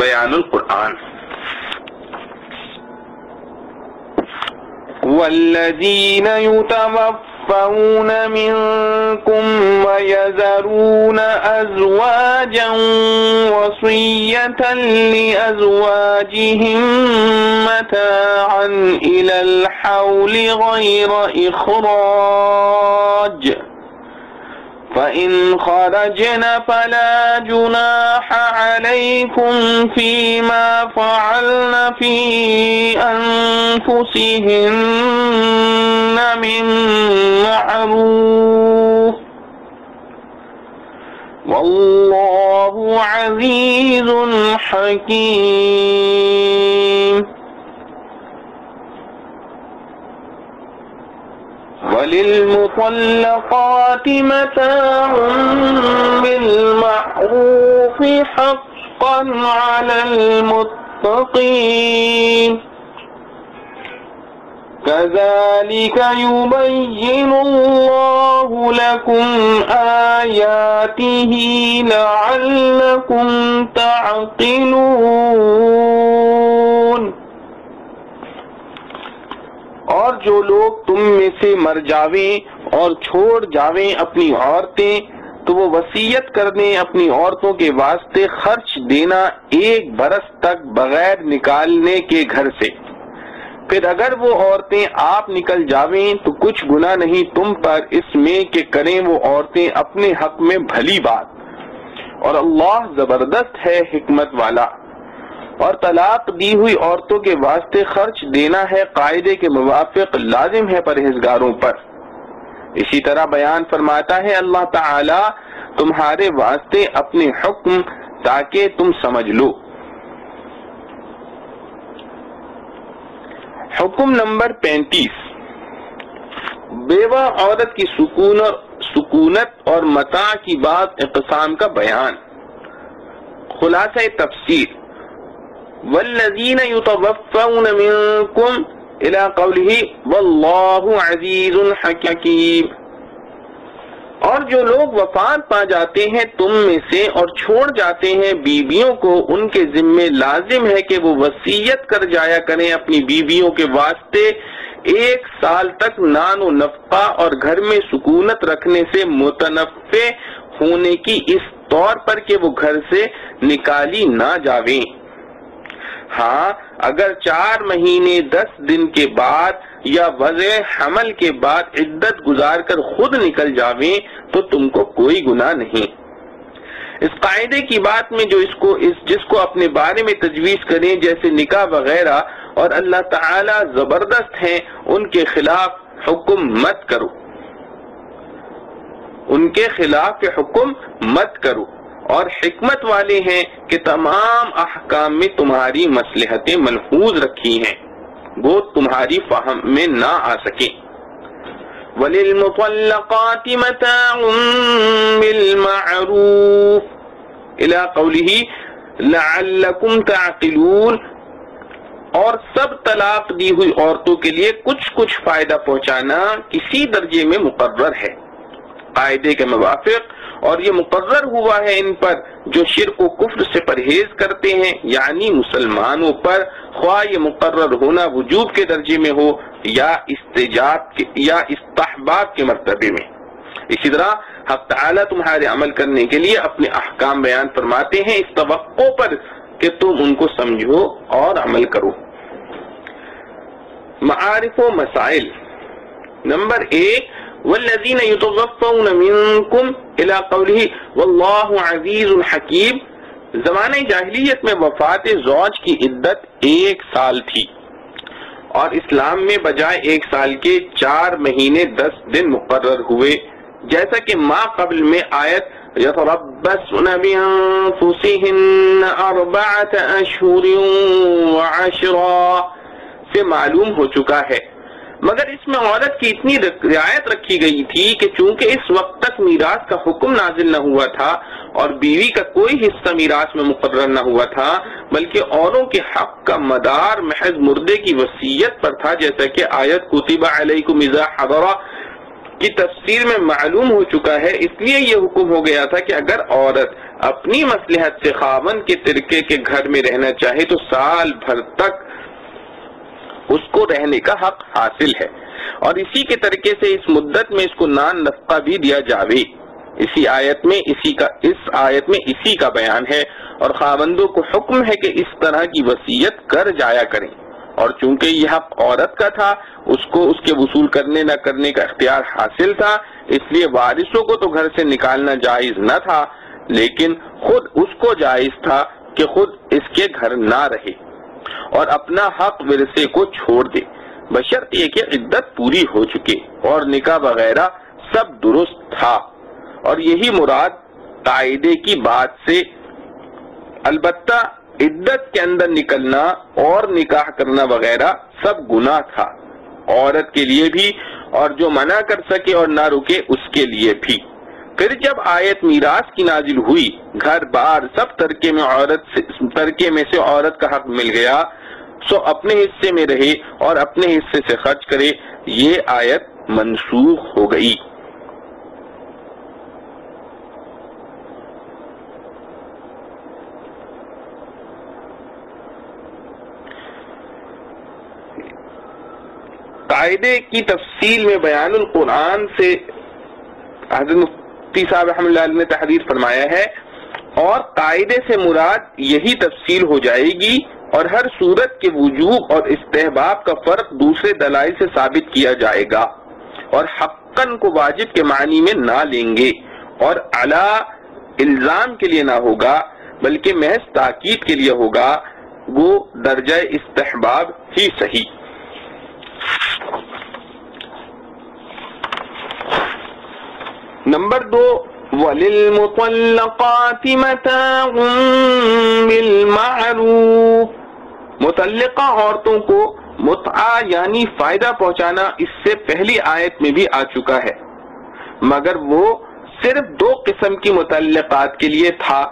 بیان القرآن۔ والذین یتوفون منکم ویذرون ازواجا وصیة لازواجهم متاعا الی الحول غیر اخراج فإن خرجن فلا جناح عليكم فيما فعلن في أنفسهن من معروف والله عزيز حكيم وللمطلقات متاع بالمعروف حقا على المتقين كذلك يبين الله لكم آياته لعلكم تعقلون۔ اور جو لوگ تم میں سے مر جاویں اور چھوڑ جاویں اپنی عورتیں تو وہ وصیت کر دیں اپنی عورتوں کے واسطے خرچ دینا 1 برس تک بغیر نکالنے کے گھر سے۔ پھر اگر وہ عورتیں آپ نکل جاویں تو کچھ گناہ نہیں تم پر اس میں کہ کریں وہ عورتیں اپنے حق میں بھلی بات، اور اللہ زبردست ہے حکمت والا۔ اور طلاق دی ہوئی عورتوں کے واسطے خرچ دینا ہے قاعدے کے موافق لازم ہے پرہیزگاروں پر۔ اسی طرح بیان فرماتا ہے اللہ تعالی تمہارے واسطے اپنے حکم تاکہ تم سمجھ لو۔ حکم نمبر 35، بیوہ عورت کی سکونت اور متاع کی بعض اقسام کا بیان۔ خلاصہ تفسیر، والذین یتوفون منکم الی قولہ واللہ عزیز حکیم۔ اور جو لوگ وفات پا جاتے ہیں تم میں سے اور چھوڑ جاتے ہیں بیویوں کو، ان کے ذمے لازم ہے کہ وہ وصیت کر جایا کریں اپنی بیویوں کے واسطے 1 سال تک نان و نفقہ اور گھر میں سکونت رکھنے سے متنفع ہونے کی اس طور پر کہ وہ گھر سے نکالی نہ جاویں۔ ہاں اگر 4 مہینے 10 دن کے بعد یا وضع حمل کے بعد عدت گزار کر خود نکل جاویں تو تم کو کوئی گناہ نہیں۔ اس قاعدے کی بات میں جس کو اپنے بارے میں تجویز کریں جیسے نکاح وغیرہ اور اللہ تعالی زبردست ہیں ان کے خلاف حکم مت کرو اور حکمت والے ہیں کہ تمام احکام میں تمہاری مصلحتیں ملحوظ رکھی ہیں، وہ تمہاری فہم میں نہ آ سکیں۔ وَلِلْمُطَلَّقَاتِ مَتَاعٌ بِالْمَعْرُوفِ إِلَى قَوْلِهِ لَعَلَّكُمْ تَعْقِلُونَ۔ اور سب طلاق دی ہوئی عورتوں کے لیے کچھ کچھ فائدہ پہنچانا کسی درجے میں مقرر ہے قاعدے کے موافق، اور یہ مقرر ہوا ہے ان پر جو شرک و کفر سے پرہیز کرتے ہیں، یعنی مسلمانوں پر، خواہ یہ مقرر ہونا وجوب کے درجے میں ہو یا استحباب کے مرتبے میں۔ اسی طرح حق تعالیٰ تمہارے عمل کرنے کے لیے اپنے احکام بیان فرماتے ہیں اس توقع پر کہ تم ان کو سمجھو اور عمل کرو۔ معارف و مسائل۔ نمبر 1، والذین یتوفون منکم الی قولہ واللہ عزیز حکیم۔ زمانہ جاہلیت میں وفات زوج کی عدت 1 سال تھی، اور اسلام میں بجائے 1 سال کے 4 مہینے 10 دن مقرر ہوئے، جیسا کہ ما قبل میں آیت یتربصن بانفسہن 4 اشہر وعشرا سے معلوم ہو چکا ہے، مگر اس میں عورت کی اتنی رعایت رکھی گئی تھی کہ چونکہ اس وقت تک میراث کا حکم نازل نہ ہوا تھا اور بیوی کا کوئی حصہ میراث میں مقرر نہ ہوا تھا، بلکہ اوروں کے حق کا مدار محض مردے کی وصیت پر تھا، جیسا کہ آیت کتب علیکم اذا حضر کی تفسیر میں معلوم ہو چکا ہے۔ اس لیے یہ حکم ہو گیا تھا کہ اگر عورت اپنی مصلحت سے خاوند کے ترکے کے گھر میں رہنا چاہے تو سال بھر تک اس کو رہنے کا حق حاصل ہے، اور اسی کے طریقے سے اس مدت میں اس کو نان نفقہ بھی دیا جاوے۔ اس آیت میں اسی کا بیان ہے، اور خاوندوں کو حکم ہے کہ اس طرح کی وصیت کر جایا کریں، اور چونکہ یہ حق عورت کا تھا اس کو اس کے وصول کرنے نہ کرنے کا اختیار حاصل تھا، اس لیے وارثوں کو تو گھر سے نکالنا جائز نہ تھا، لیکن خود اس کو جائز تھا کہ خود اس کے گھر نہ رہے اور اپنا حق ورثے کو چھوڑ دے، بشرط یہ کہ عدت پوری ہو چکے اور نکاح وغیرہ سب درست تھا، اور یہی مراد قاعدے کی بات سے۔ البتہ عدت کے اندر نکلنا اور نکاح کرنا وغیرہ سب گناہ تھا، عورت کے لیے بھی، اور جو منع کر سکے اور نہ رکے اس کے لیے بھی۔ پھر جب آیت میراث کی نازل ہوئی، گھر بار سب ترکے میں سے عورت کا حق مل گیا، سو اپنے حصے میں رہے اور اپنے حصے سے خرچ کرے، یہ آیت منسوخ ہو گئی۔ قاعدے کی تفصیل میں بیان القرآن سے حضرت مفتی صاحب رحمۃ اللہ علیہ نے تحریر فرمایا ہے، اور قاعدے سے مراد یہی تفصیل ہو جائے گی، اور ہر صورت کے وجوب اور استحباب کا فرق دوسرے دلائل سے ثابت کیا جائے گا، اور حقاً کو واجب کے معنی میں نہ لیں گے، اور علی الزام کے لیے نہ ہوگا بلکہ محض تاکید کے لیے ہوگا، وہ درجہ استحباب ہی صحیح۔ نمبر 2، وَلِلْمُطَلَّقَاتِ مَتَاعٌ بِالْمَعْرُوفِ۔ مطلقہ عورتوں کو متعہ یعنی فائدہ پہنچانا اس سے پہلی آیت میں بھی آ چکا ہے، مگر وہ صرف 2 قسم کی مطلقات کے لیے تھا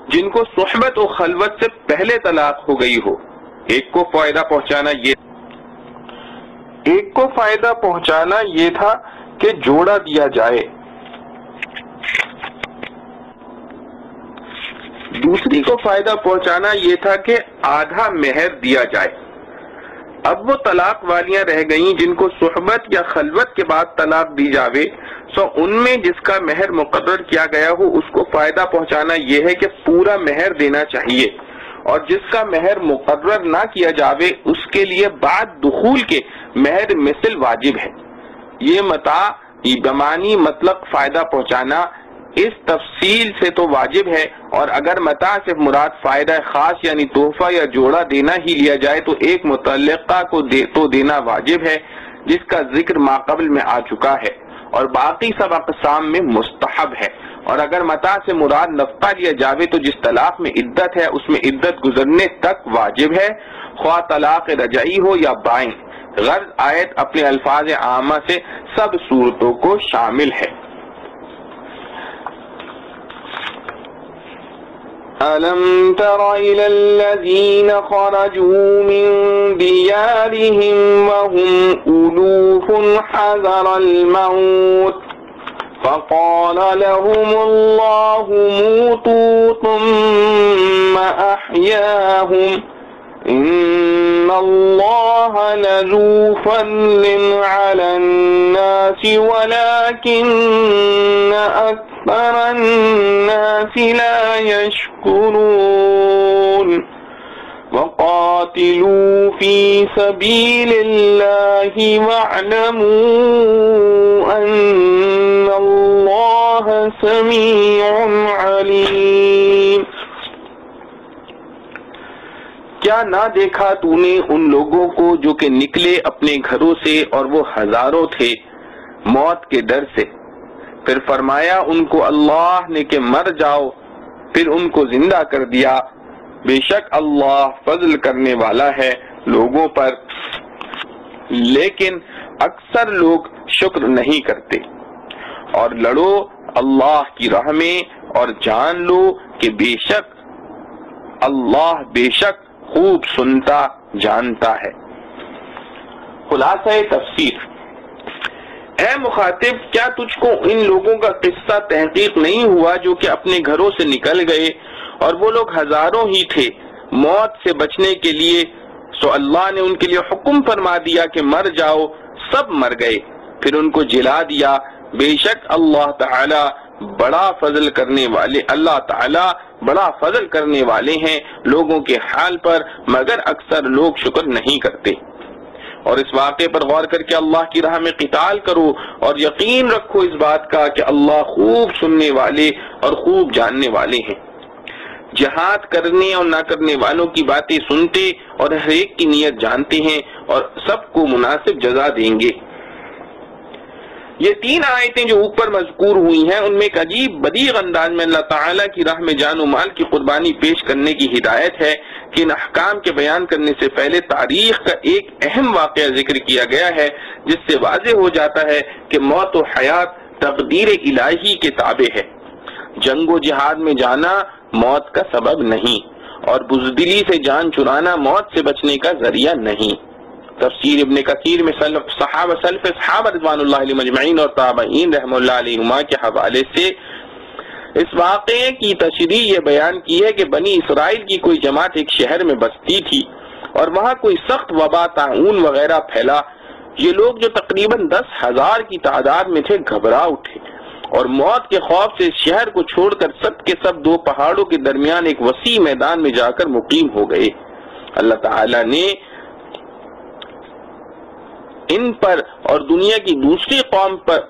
جن کو صحبت و خلوت سے پہلے طلاق ہو گئی ہو۔ ایک کو فائدہ پہنچانا یہ تھا کہ جوڑا دیا جائے، دوسری کو فائدہ پہنچانا یہ تھا کہ آدھا مہر دیا جائے۔ اب وہ طلاق والیاں رہ گئیں جن کو صحبت یا خلوت کے بعد طلاق دی جاوے، سو ان میں جس کا مہر مقرر کیا گیا ہو اس کو فائدہ پہنچانا یہ ہے کہ پورا مہر دینا چاہیے، اور جس کا مہر مقرر نہ کیا جاوے اس کے لیے بعد دخول کے مہر مثل واجب ہے۔ یہ متاع بمعنی مطلق فائدہ پہنچانا اس تفصیل سے تو واجب ہے، اور اگر متاع سے مراد فائدہ خاص یعنی تحفہ یا جوڑا دینا ہی لیا جائے تو ایک مطلقہ کو تو دینا واجب ہے، جس کا ذکر ماقبل میں آ چکا ہے، اور باقی سب اقسام میں مستحب ہے۔ اور اگر متاع سے مراد نفقہ لیا جاوے تو جس طلاق میں عدت ہے اس میں عدت گزرنے تک واجب ہے، خواہ طلاق رجعی ہو یا بائن۔ غرض آیت اپنے الفاظ عامہ سے سب صورتوں کو شامل ہے۔ ألم تر إلى الذين خرجوا من ديارهم وهم ألوف حذر الموت فقال لهم الله موتوا ثم أحياهم إن الله لذو فضل على الناس ولكن أكثر الناس لا يشكرون وقاتلوا في سبيل الله واعلموا أن الله سميع عليم۔ کیا نہ دیکھا تو نے ان لوگوں کو جو کہ نکلے اپنے گھروں سے اور وہ ہزاروں تھے موت کے ڈر سے، پھر فرمایا ان کو اللہ نے کہ مر جاؤ، پھر ان کو زندہ کر دیا، بے شک اللہ فضل کرنے والا ہے لوگوں پر، لیکن اکثر لوگ شکر نہیں کرتے۔ اور لڑو اللہ کی راہ میں اور جان لو کہ بے شک اللہ بے شک خوب سنتا جانتا ہے۔ خلاصہ تفسیر، اے مخاطب کیا تجھ کو ان لوگوں کا قصہ تحقیق نہیں ہوا جو کہ اپنے گھروں سے نکل گئے اور وہ لوگ ہزاروں ہی تھے موت سے بچنے کے لیے، سو اللہ نے ان کے لیے حکم فرما دیا کہ مر جاؤ، سب مر گئے، پھر ان کو جلا دیا، بے شک اللہ تعالی بڑا فضل کرنے والے ہیں لوگوں کے حال پر، مگر اکثر لوگ شکر نہیں کرتے۔ اور اس واقعے پر غور کر کے اللہ کی راہ میں قتال کرو اور یقین رکھو اس بات کا کہ اللہ خوب سننے والے اور خوب جاننے والے ہیں۔ جہاد کرنے اور نہ کرنے والوں کی باتیں سنتے اور ہر ایک کی نیت جانتے ہیں اور سب کو مناسب جزا دیں گے۔ یہ تین آیتیں جو اوپر مذکور ہوئی ہیں ان میں ایک عجیب بدیع انداز میں اللہ تعالیٰ کی راہ میں جان و مال کی قربانی پیش کرنے کی ہدایت ہے کہ ان احکام کے بیان کرنے سے پہلے تاریخ کا ایک اہم واقعہ ذکر کیا گیا ہے جس سے واضح ہو جاتا ہے کہ موت و حیات تقدیر الہی کے تابع ہے۔ جنگ و جہاد میں جانا موت کا سبب نہیں اور بزدلی سے جان چرانا موت سے بچنے کا ذریعہ نہیں۔ تفسیر ابن کثیر میں سلف صحابہ رضوان اللہ علیہ مجمعین اور تابعین رحم اللہ علیہما کے حوالے سے اس واقعے کی تشریح یہ بیان کی ہے کہ بنی اسرائیل کی کوئی جماعت ایک شہر میں بستی تھی اور وہاں کوئی سخت وبا طاعون وغیرہ پھیلا۔ یہ لوگ جو تقریباً 10,000 کی تعداد میں تھے گھبرا اٹھے اور موت کے خوف سے شہر کو چھوڑ کر سب کے سب دو پہاڑوں کے درمیان ایک وسیع میدان میں جا کر مقیم ہو گئے۔ اللہ تعالیٰ نے ان پر اور دنیا کی دوسری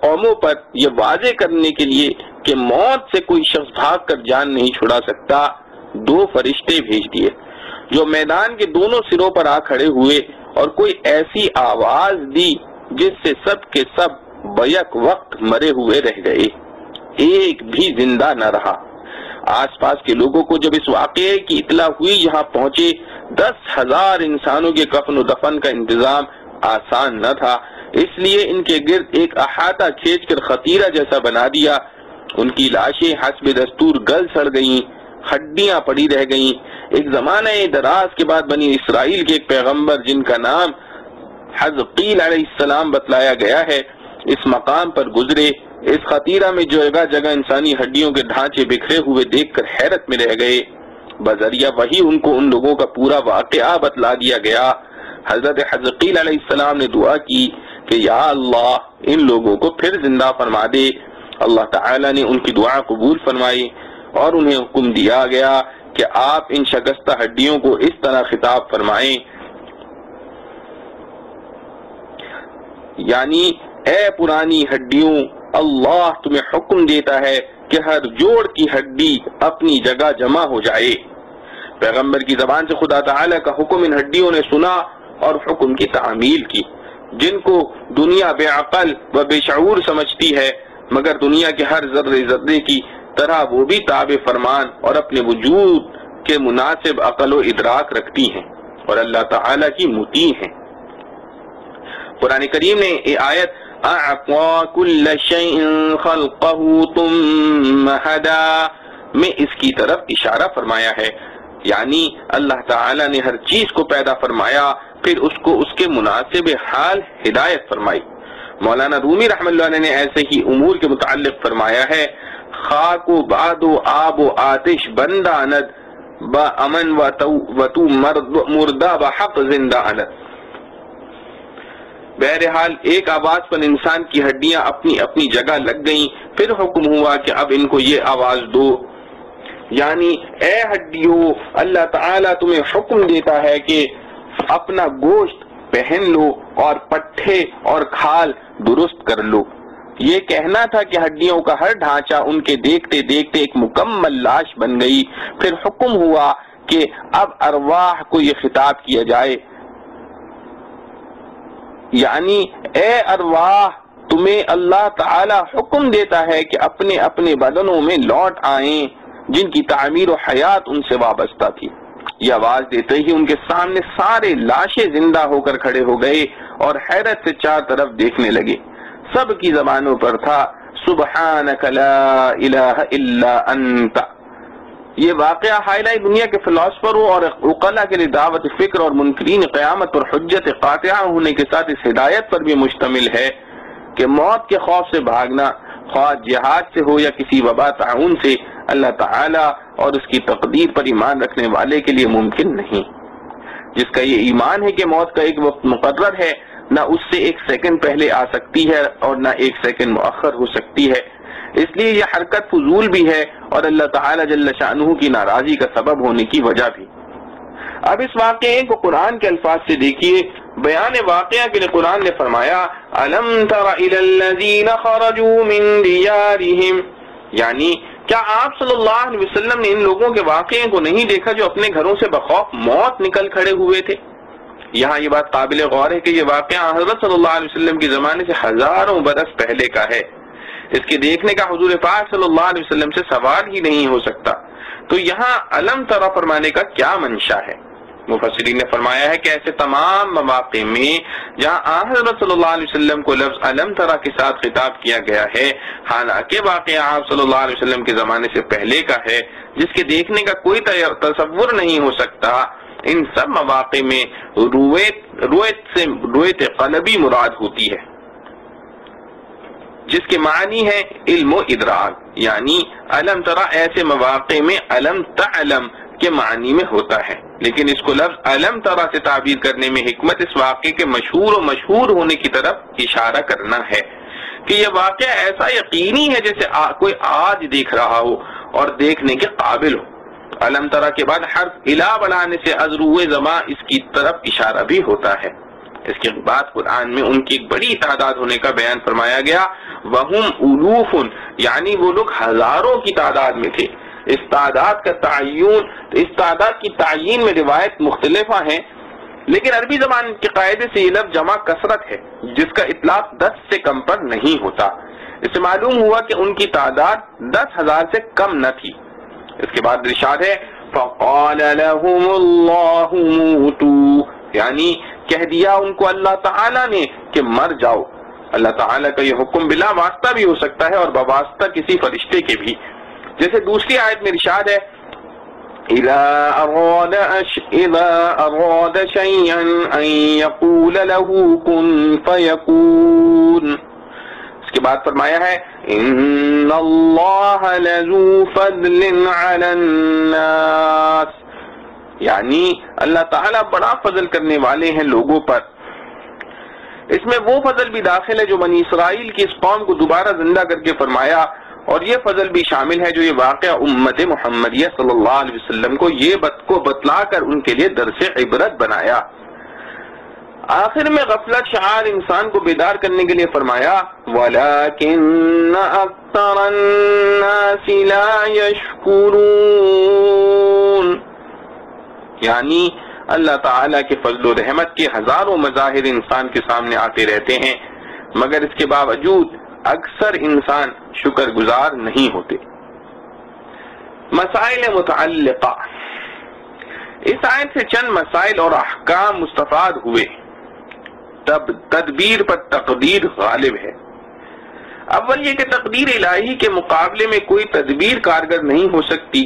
قوموں پر یہ واضح کرنے کے لیے کہ موت سے کوئی شخص بھاگ کر جان نہیں چھڑا سکتا، دو فرشتے بھیج دیے جو میدان کے دونوں سروں پر آ کھڑے ہوئے اور کوئی ایسی آواز دی جس سے سب کے سب بیک وقت مرے ہوئے رہ گئے، ایک بھی زندہ نہ رہا۔ آس پاس کے لوگوں کو جب اس واقعے کی اطلاع ہوئی یہاں پہنچے 10,000 انسانوں کے کفن و دفن کا انتظام آسان نہ تھا، اس لیے ان کے گرد ایک احاطہ کھینچ کر خطیرہ جیسا بنا دیا۔ ان کی لاشیں حسب دستور گل سڑ گئیں، ہڈیاں پڑی رہ گئیں۔ ایک زمانہ دراز کے بعد بنی اسرائیل کے ایک پیغمبر جن کا نام حزقیل علیہ السلام بتلایا گیا ہے اس مقام پر گزرے۔ اس خطیرہ میں جگہ جگہ انسانی ہڈیوں کے ڈھانچے بکھرے ہوئے دیکھ کر حیرت میں رہ گئے۔ بذریعہ وہی ان کو ان لوگوں کا پورا واقعہ بتلا دیا گیا۔ حضرت حزقیل علیہ السلام نے دعا کی کہ یا اللہ ان لوگوں کو پھر زندہ فرما دے۔ اللہ تعالیٰ نے ان کی دعا قبول فرمائی اور انہیں حکم دیا گیا کہ آپ ان شکستہ ہڈیوں کو اس طرح خطاب فرمائیں، یعنی اے پرانی ہڈیوں، اللہ تمہیں حکم دیتا ہے کہ ہر جوڑ کی ہڈی اپنی جگہ جمع ہو جائے۔ پیغمبر کی زبان سے خدا تعالیٰ کا حکم ان ہڈیوں نے سنا اور حکم کی تعمیل کی۔ جن کو دنیا بے عقل و بے شعور سمجھتی ہے مگر دنیا کے ہر ذرے کی طرح وہ بھی تابع فرمان اور اپنے وجود کے مناسب عقل و ادراک رکھتی ہیں اور اللہ تعالیٰ کی مطیع ہیں۔ قرآن کریم نے یہ آیت اعطى كل شيء خلقه ثم هدى میں اس کی طرف اشارہ فرمایا ہے، یعنی اللہ تعالیٰ نے ہر چیز کو پیدا فرمایا، پھر اس کو اس کے مناسب حال ہدایت فرمائی۔ مولانا رومی رحمۃ اللہ علیہ نے ایسے ہی امور کے متعلق فرمایا ہے، خاک و باد و آب و آتش بندہ اند، با امن و تو مردہ بحق زندہ اند۔ بہرحال ایک آواز پر انسان کی ہڈیاں اپنی اپنی جگہ لگ گئیں، پھر حکم ہوا کہ اب ان کو یہ آواز دو، یعنی اے ہڈیوں، اللہ تعالیٰ تمہیں حکم دیتا ہے کہ اپنا گوشت پہن لو اور پٹھے اور کھال درست کر لو۔ یہ کہنا تھا کہ ہڈیوں کا ہر ڈھانچہ ان کے دیکھتے دیکھتے ایک مکمل لاش بن گئی۔ پھر حکم ہوا کہ اب ارواح کو یہ خطاب کیا جائے، یعنی اے ارواح، تمہیں اللہ تعالی حکم دیتا ہے کہ اپنے اپنے بدنوں میں لوٹ آئیں جن کی تعمیر و حیات ان سے وابستہ تھی۔ یہ آواز دیتے ہی ان کے سامنے سارے لاشیں زندہ ہو کر کھڑے ہو گئے اور حیرت سے چار طرف دیکھنے لگے۔ سب کی زبانوں پر تھا سبحانک لا الہ الا انت۔ یہ واقعہ حائلہ دنیا کے فلاسفروں اور عقلاء کے لیے دعوت فکر اور منکرین قیامت پر حجت قاطعہ ہونے کے ساتھ اس ہدایت پر بھی مشتمل ہے کہ موت کے خوف سے بھاگنا، خواہ جہاد سے ہو یا کسی وبا طاعون سے، اللہ تعالی اور اس کی تقدیر پر ایمان رکھنے والے کے لیے ممکن نہیں۔ جس کا یہ ایمان ہے کہ موت کا ایک وقت مقرر ہے، نہ اس سے ایک سیکنڈ پہلے آ سکتی ہے اور نہ ایک سیکنڈ مؤخر ہو سکتی ہے، اس لیے یہ حرکت فضول بھی ہے اور اللہ تعالی جل شانہ کی ناراضی کا سبب ہونے کی وجہ بھی۔ اب اس واقعے کو قرآن کے الفاظ سے دیکھیے۔ بیان واقعہ کے لیے قرآن نے فرمایا الم تر الی الذین خرجوا من دیارہم، یعنی کیا آپ صلی اللہ علیہ وسلم نے ان لوگوں کے واقعے کو نہیں دیکھا جو اپنے گھروں سے بخوف موت نکل کھڑے ہوئے تھے؟ یہاں یہ بات قابل غور ہے کہ یہ واقعہ حضرت صلی اللہ علیہ وسلم کے زمانے سے ہزاروں برس پہلے کا ہے۔ اس کے دیکھنے کا حضور پاک صلی اللہ علیہ وسلم سے سوال ہی نہیں ہو سکتا۔ تو یہاں علم ترا فرمانے کا کیا منشا ہے؟ مفسرین نے فرمایا ہے کہ ایسے تمام مواقع میں جہاں حضرت صلی اللہ علیہ وسلم کو لفظ علم ترا کے ساتھ خطاب کیا گیا ہے، حالانکہ واقعہ آپ صلی اللہ علیہ وسلم کے زمانے سے پہلے کا ہے، جس کے دیکھنے کا کوئی تصور نہیں ہو سکتا، ان سب مواقع میں رویت قلبی مراد ہوتی ہے، جس کے معنی ہے علم و ادراک، یعنی علم ترا ایسے مواقع میں علم تعلم کے معنی میں ہوتا ہے، لیکن اس کو لفظ علم ترا سے تعبیر کرنے میں حکمت اس واقعے کے مشہور ہونے کی طرف اشارہ کرنا ہے کہ یہ واقعہ ایسا یقینی ہے جیسے کوئی آج دیکھ رہا ہو اور دیکھنے کے قابل ہو۔ علم ترا کے بعد حرف الہ بڑھانے سے از روئے زماں اس کی طرف اشارہ بھی ہوتا ہے۔ اس کے بعد قرآن میں ان کی ایک بڑی تعداد ہونے کا بیان فرمایا گیا، وہم الوف، یعنی وہ لوگ ہزاروں کی تعداد میں تھے۔ اس تعداد کی تعیین میں روایت مختلف ہیں، لیکن عربی زبان کے قاعدے سے یہ لفظ جمع کثرت ہے جس کا اطلاق 10 سے کم پر نہیں ہوتا۔ اس سے معلوم ہوا کہ ان کی تعداد 10,000 سے کم نہ تھی۔ اس کے بعد ارشاد ہے فَقَالَ لَهُمُ اللَّهُ مُوتُوا، یعنی کہہ دیا ان کو اللہ تعالیٰ نے کہ مر جاؤ۔ اللہ تعالیٰ کا یہ حکم بلا واسطہ بھی ہو سکتا ہے اور بواسطہ کسی فرشتے کے بھی، جیسے دوسری آیت میں ارشاد ہے إِذَا أَرَادَ شَيْئًا أَن يَقُولَ لَهُ كُن فَيَكُونُ۔ اس کے بعد فرمایا ہے إِنَّ اللَّهَ لَذُو فَضْلٍ عَلَى النَّاسِ، یعنی اللہ تعالیٰ بڑا فضل کرنے والے ہیں لوگوں پر۔ اس میں وہ فضل بھی داخل ہے جو بنی اسرائیل کی اس قوم کو دوبارہ زندہ کر کے فرمایا، اور یہ فضل بھی شامل ہے جو یہ واقعہ امت محمدیہ صلی اللہ علیہ وسلم کو بتلا کر ان کے لیے درس عبرت بنایا۔ آخر میں غفلت شعار انسان کو بیدار کرنے کے لیے فرمایا وَلَكِنَّ أَكْثَرَ النَّاسِ لَا يَشْكُرُونَ، یعنی اللہ تعالیٰ کے فضل و رحمت کے ہزاروں مظاہر انسان کے سامنے آتے رہتے ہیں، مگر اس کے باوجود اکثر انسان شکر گزار نہیں ہوتے۔ مسائل متعلقہ، اس آیت سے چند مسائل اور احکام مستفاد ہوئے۔ تدبیر پر تقدیر غالب ہے۔ اول یہ کہ تقدیر الہی کے مقابلے میں کوئی تدبیر کارگر نہیں ہو سکتی،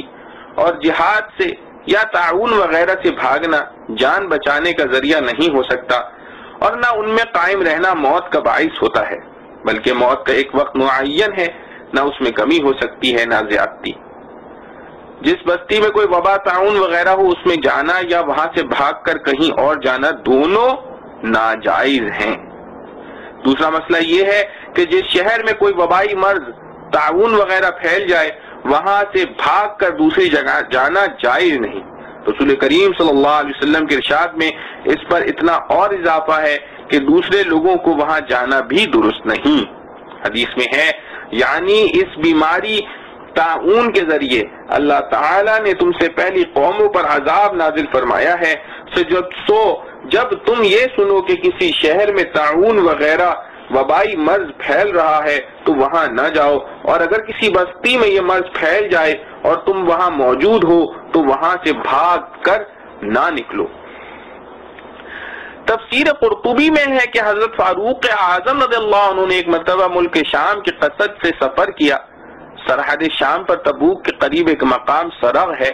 اور جہاد سے یا تعاون وغیرہ سے بھاگنا جان بچانے کا ذریعہ نہیں ہو سکتا، اور نہ ان میں قائم رہنا موت کا باعث ہوتا ہے، بلکہ موت کا ایک وقت معین ہے، نہ اس میں کمی ہو سکتی ہے نہ زیادتی۔ جس بستی میں کوئی وبا تعاون وغیرہ ہو، اس میں جانا یا وہاں سے بھاگ کر کہیں اور جانا دونوں ناجائز ہیں۔ دوسرا مسئلہ یہ ہے کہ جس شہر میں کوئی وبائی مرض تعاون وغیرہ پھیل جائے، وہاں سے بھاگ کر دوسری جگہ جانا جائز نہیں۔ رسول کریم صلی اللہ علیہ وسلم کے ارشاد میں اس پر اتنا اور اضافہ ہے کہ دوسرے لوگوں کو وہاں جانا بھی درست نہیں۔ حدیث میں ہے، یعنی اس بیماری تعاون کے ذریعے اللہ تعالیٰ نے تم سے پہلی قوموں پر عذاب نازل فرمایا ہے، جب تم یہ سنو کہ کسی شہر میں تعاون وغیرہ وبائی مرض پھیل رہا ہے تو وہاں نہ جاؤ، اور اگر کسی بستی میں یہ مرض پھیل جائے اور تم وہاں موجود ہو تو وہاں سے بھاگ کر نہ نکلو۔ تفسیر قرطبی میں ہے کہ حضرت فاروق اعظم رضی اللہ عنہ نے ایک مرتبہ ملک شام کے قصد سے سفر کیا۔ سرحد شام پر تبوک کے قریب ایک مقام سرغ ہے،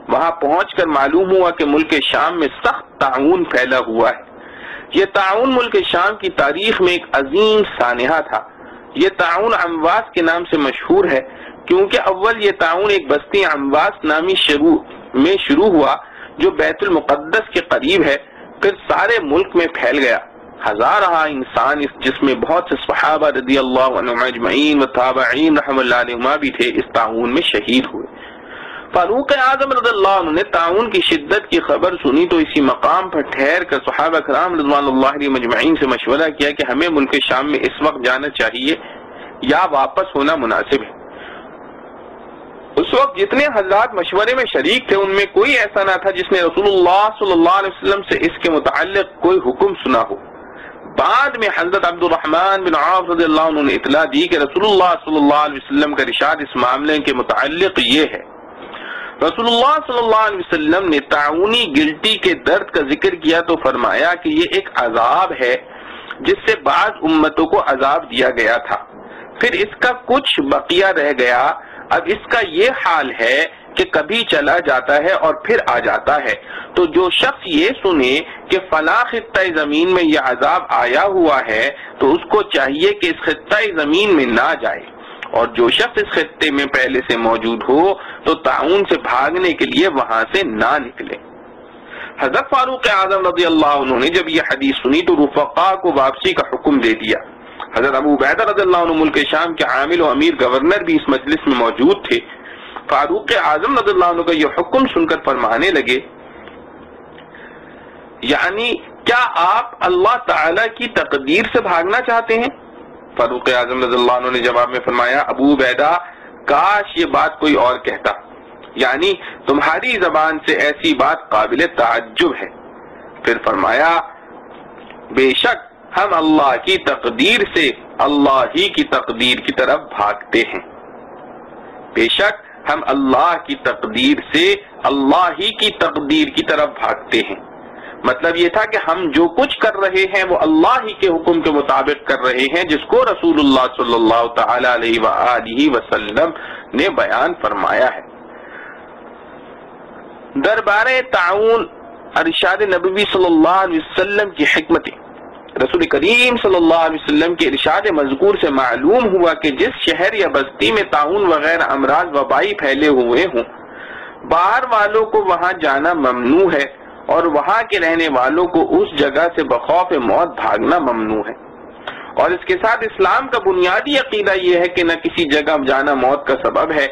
وہاں پہنچ کر معلوم ہوا کہ ملک شام میں سخت تعاون پھیلا ہوا ہے۔ یہ تعاون ملک شام کی تاریخ میں ایک عظیم سانحہ تھا۔ یہ تعاون امواس کے نام سے مشہور ہے، کیونکہ اول یہ تعاون ایک بستی امواس نامی شروع ہوا جو بیت المقدس کے قریب ہے، پھر سارے ملک میں پھیل گیا۔ ہزارہ انسان جس میں بہت سے صحابہ رضی اللہ عنہم اجمعین و تابعین رحم اللہ علیہما بھی تھے، اس تعاون میں شہید ہوئے۔ فاروق اعظم رضی اللہ عنہ نے تعاون کی شدت کی خبر سنی تو اسی مقام پر ٹھہر کر صحابہ کرام رضوان اللہ علیہم اجمعین سے مشورہ کیا کہ ہمیں ملک شام میں اس وقت جانا چاہیے یا واپس ہونا مناسب ہے۔ اس وقت جتنے حضرات مشورے میں شریک تھے ان میں کوئی ایسا نہ تھا جس نے رسول اللہ صلی اللہ علیہ وسلم سے اس کے متعلق کوئی حکم سنا ہو۔ بعد میں حضرت عبد الرحمن بن عوف رضی اللہ عنہ نے اطلاع دی کہ رسول اللہ صلی اللہ علیہ وسلم کا ارشاد اس معاملے کے متعلق یہ ہے۔ رسول اللہ صلی اللہ علیہ وسلم نے تعاونی گلٹی کے درد کا ذکر کیا تو فرمایا کہ یہ ایک عذاب ہے جس سے بعض امتوں کو عذاب دیا گیا تھا، پھر اس کا کچھ بقیہ رہ گیا، اب اس کا یہ حال ہے کہ کبھی چلا جاتا ہے اور پھر آ جاتا ہے، تو جو شخص یہ سنے کہ فلاں خطہ زمین میں یہ عذاب آیا ہوا ہے تو اس کو چاہیے کہ اس خطہ زمین میں نہ جائے، اور جو شخص اس خطے میں پہلے سے موجود ہو تو تعاون سے بھاگنے کے لیے وہاں سے نہ نکلے۔ حضرت فاروق اعظم رضی اللہ عنہ نے جب یہ حدیث سنی تو رفقا کو واپسی کا حکم دے دیا۔ حضرت ابو عبیدہ رضی اللہ عنہ ملک شام کے عامل و امیر گورنر بھی اس مجلس میں موجود تھے۔ فاروق اعظم رضی اللہ عنہ کا یہ حکم سن کر فرمانے لگے، یعنی کیا آپ اللہ تعالی کی تقدیر سے بھاگنا چاہتے ہیں؟ فاروق اعظم رضی اللہ عنہ نے جواب میں فرمایا، ابو عبیدہ کاش یہ بات کوئی اور کہتا، یعنی تمہاری زبان سے ایسی بات قابل تعجب ہے۔ پھر فرمایا، بے شک ہم اللہ کی تقدیر سے اللہ ہی کی تقدیر کی طرف بھاگتے ہیں، بے شک ہم اللہ کی تقدیر سے اللہ ہی کی تقدیر کی طرف بھاگتے ہیں۔ مطلب یہ تھا کہ ہم جو کچھ کر رہے ہیں وہ اللہ ہی کے حکم کے مطابق کر رہے ہیں، جس کو رسول اللہ صلی اللہ تعالی علیہ وآلہ وسلم نے بیان فرمایا ہے۔ دربار تعاون ارشاد نبوی صلی اللہ علیہ وسلم کی حکمتیں۔ رسول کریم صلی اللہ علیہ وسلم کے ارشاد مذکور سے معلوم ہوا کہ جس شہر یا بستی میں تعاون وغیرہ امراض وبائی پھیلے ہوئے ہوں، باہر والوں کو وہاں جانا ممنوع ہے، اور وہاں کے رہنے والوں کو اس جگہ سے بخوف موت بھاگنا ممنوع ہے۔ اور اس کے ساتھ اسلام کا بنیادی عقیدہ یہ ہے کہ نہ کسی جگہ جانا موت کا سبب ہے،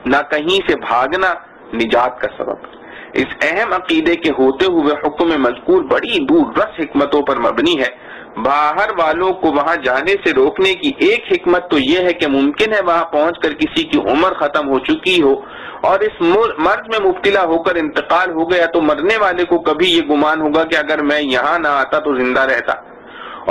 نہ کہیں سے بھاگنا نجات کا سبب۔ اس اہم عقیدے کے ہوتے ہوئے حکم مذکور بڑی دور رس حکمتوں پر مبنی ہے۔ باہر والوں کو وہاں جانے سے روکنے کی ایک حکمت تو یہ ہے کہ ممکن ہے وہاں پہنچ کر کسی کی عمر ختم ہو چکی ہو اور اس مرض میں مبتلا ہو کر انتقال ہو گیا، تو مرنے والے کو کبھی یہ گمان ہوگا کہ اگر میں یہاں نہ آتا تو زندہ رہتا،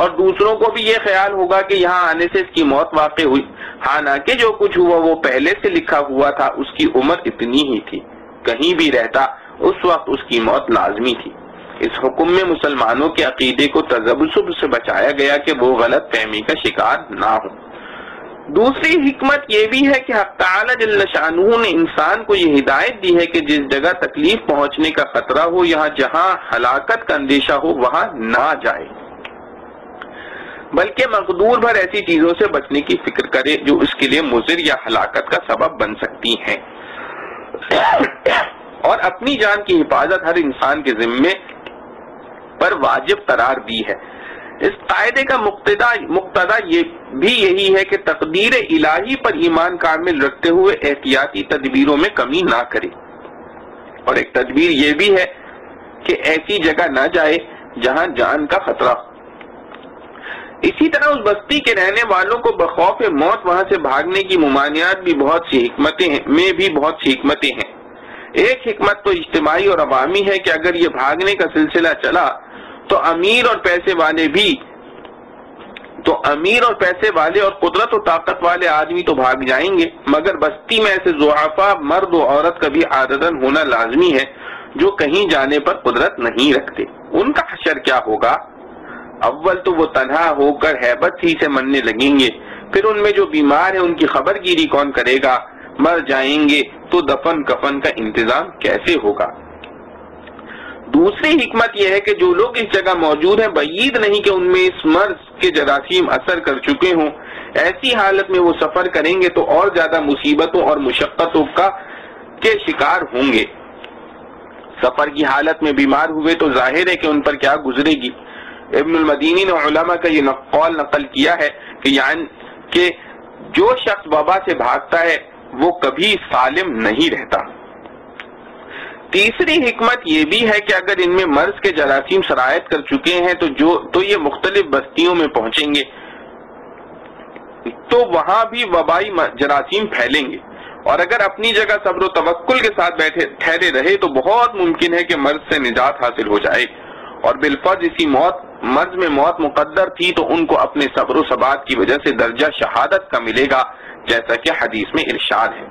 اور دوسروں کو بھی یہ خیال ہوگا کہ یہاں آنے سے اس کی موت واقع ہوئی، حالانکہ جو کچھ ہوا وہ پہلے سے لکھا ہوا تھا، اس کی عمر اتنی ہی تھی، کہیں بھی رہتا اس وقت اس کی موت لازمی تھی۔ اس حکم میں مسلمانوں کے عقیدے کو تذبذب سے بچایا گیا کہ وہ غلط فہمی کا شکار نہ ہوں۔ دوسری حکمت یہ بھی ہے کہ حق تعالی جل شانہ نے انسان کو یہ ہدایت دی ہے کہ جس جگہ تکلیف پہنچنے کا خطرہ ہو، یہاں جہاں ہلاکت کا اندیشہ ہو وہاں نہ جائے، بلکہ مقدور بھر ایسی چیزوں سے بچنے کی فکر کرے جو اس کے لیے مضر یا ہلاکت کا سبب بن سکتی ہیں۔ اور اپنی جان کی حفاظت ہر انسان کے ذمے پر واجب قرار دی ہے۔ اس قاعدے کا مقتضا یہی ہے کہ تقدیر الہی پر ایمان کامل رکھتے ہوئے احتیاطی تدبیروں میں کمی نہ کرے، اور ایک تدبیر یہ بھی ہے کہ ایسی جگہ نہ جائے جہاں جان کا خطرہ ہو۔ اسی طرح اس بستی کے رہنے والوں کو بخوف موت وہاں سے بھاگنے کی ممانعت بھی بہت سی حکمتیں ہیں۔ ایک حکمت تو اجتماعی اور عوامی ہے کہ اگر یہ بھاگنے کا سلسلہ چلا تو امیر اور پیسے والے اور قدرت و طاقت والے آدمی تو بھاگ جائیں گے، مگر بستی میں ایسے ضعفاء مرد و عورت کا بھی عادتاً ہونا لازمی ہے جو کہیں جانے پر قدرت نہیں رکھتے۔ ان کا حشر کیا ہوگا؟ اول تو وہ تنہا ہو کر ہیبت ہی سے مرنے لگیں گے، پھر ان میں جو بیمار ہیں ان کی خبر گیری کون کرے گا؟ مر جائیں گے تو دفن کفن کا انتظام کیسے ہوگا؟ دوسری حکمت یہ ہے کہ جو لوگ اس جگہ موجود ہیں بعید نہیں کہ ان میں اس مرض کے جراثیم اثر کر چکے ہوں، ایسی حالت میں وہ سفر کریں گے تو اور زیادہ مصیبتوں اور مشقتوں کے شکار ہوں گے۔ سفر کی حالت میں بیمار ہوئے تو ظاہر ہے کہ ان پر کیا گزرے گی۔ ابن المدینی نے علماء کا یہ قول نقل کیا ہے کہ جو شخص وبا سے بھاگتا ہے وہ کبھی سالم نہیں رہتا۔ تیسری حکمت یہ بھی ہے کہ اگر ان میں مرض کے جراثیم سرایت کر چکے ہیں تو یہ مختلف بستیوں میں پہنچیں گے تو وہاں بھی وبائی جراثیم پھیلیں گے، اور اگر اپنی جگہ صبر و توکل کے ساتھ ٹھہرے رہے تو بہت ممکن ہے کہ مرض سے نجات حاصل ہو جائے، اور بالفرض اسی مرض میں موت مقدر تھی تو ان کو اپنے صبر و ثبات کی وجہ سے درجہ شہادت کا ملے گا، جیسا کہ حدیث میں ارشاد ہے۔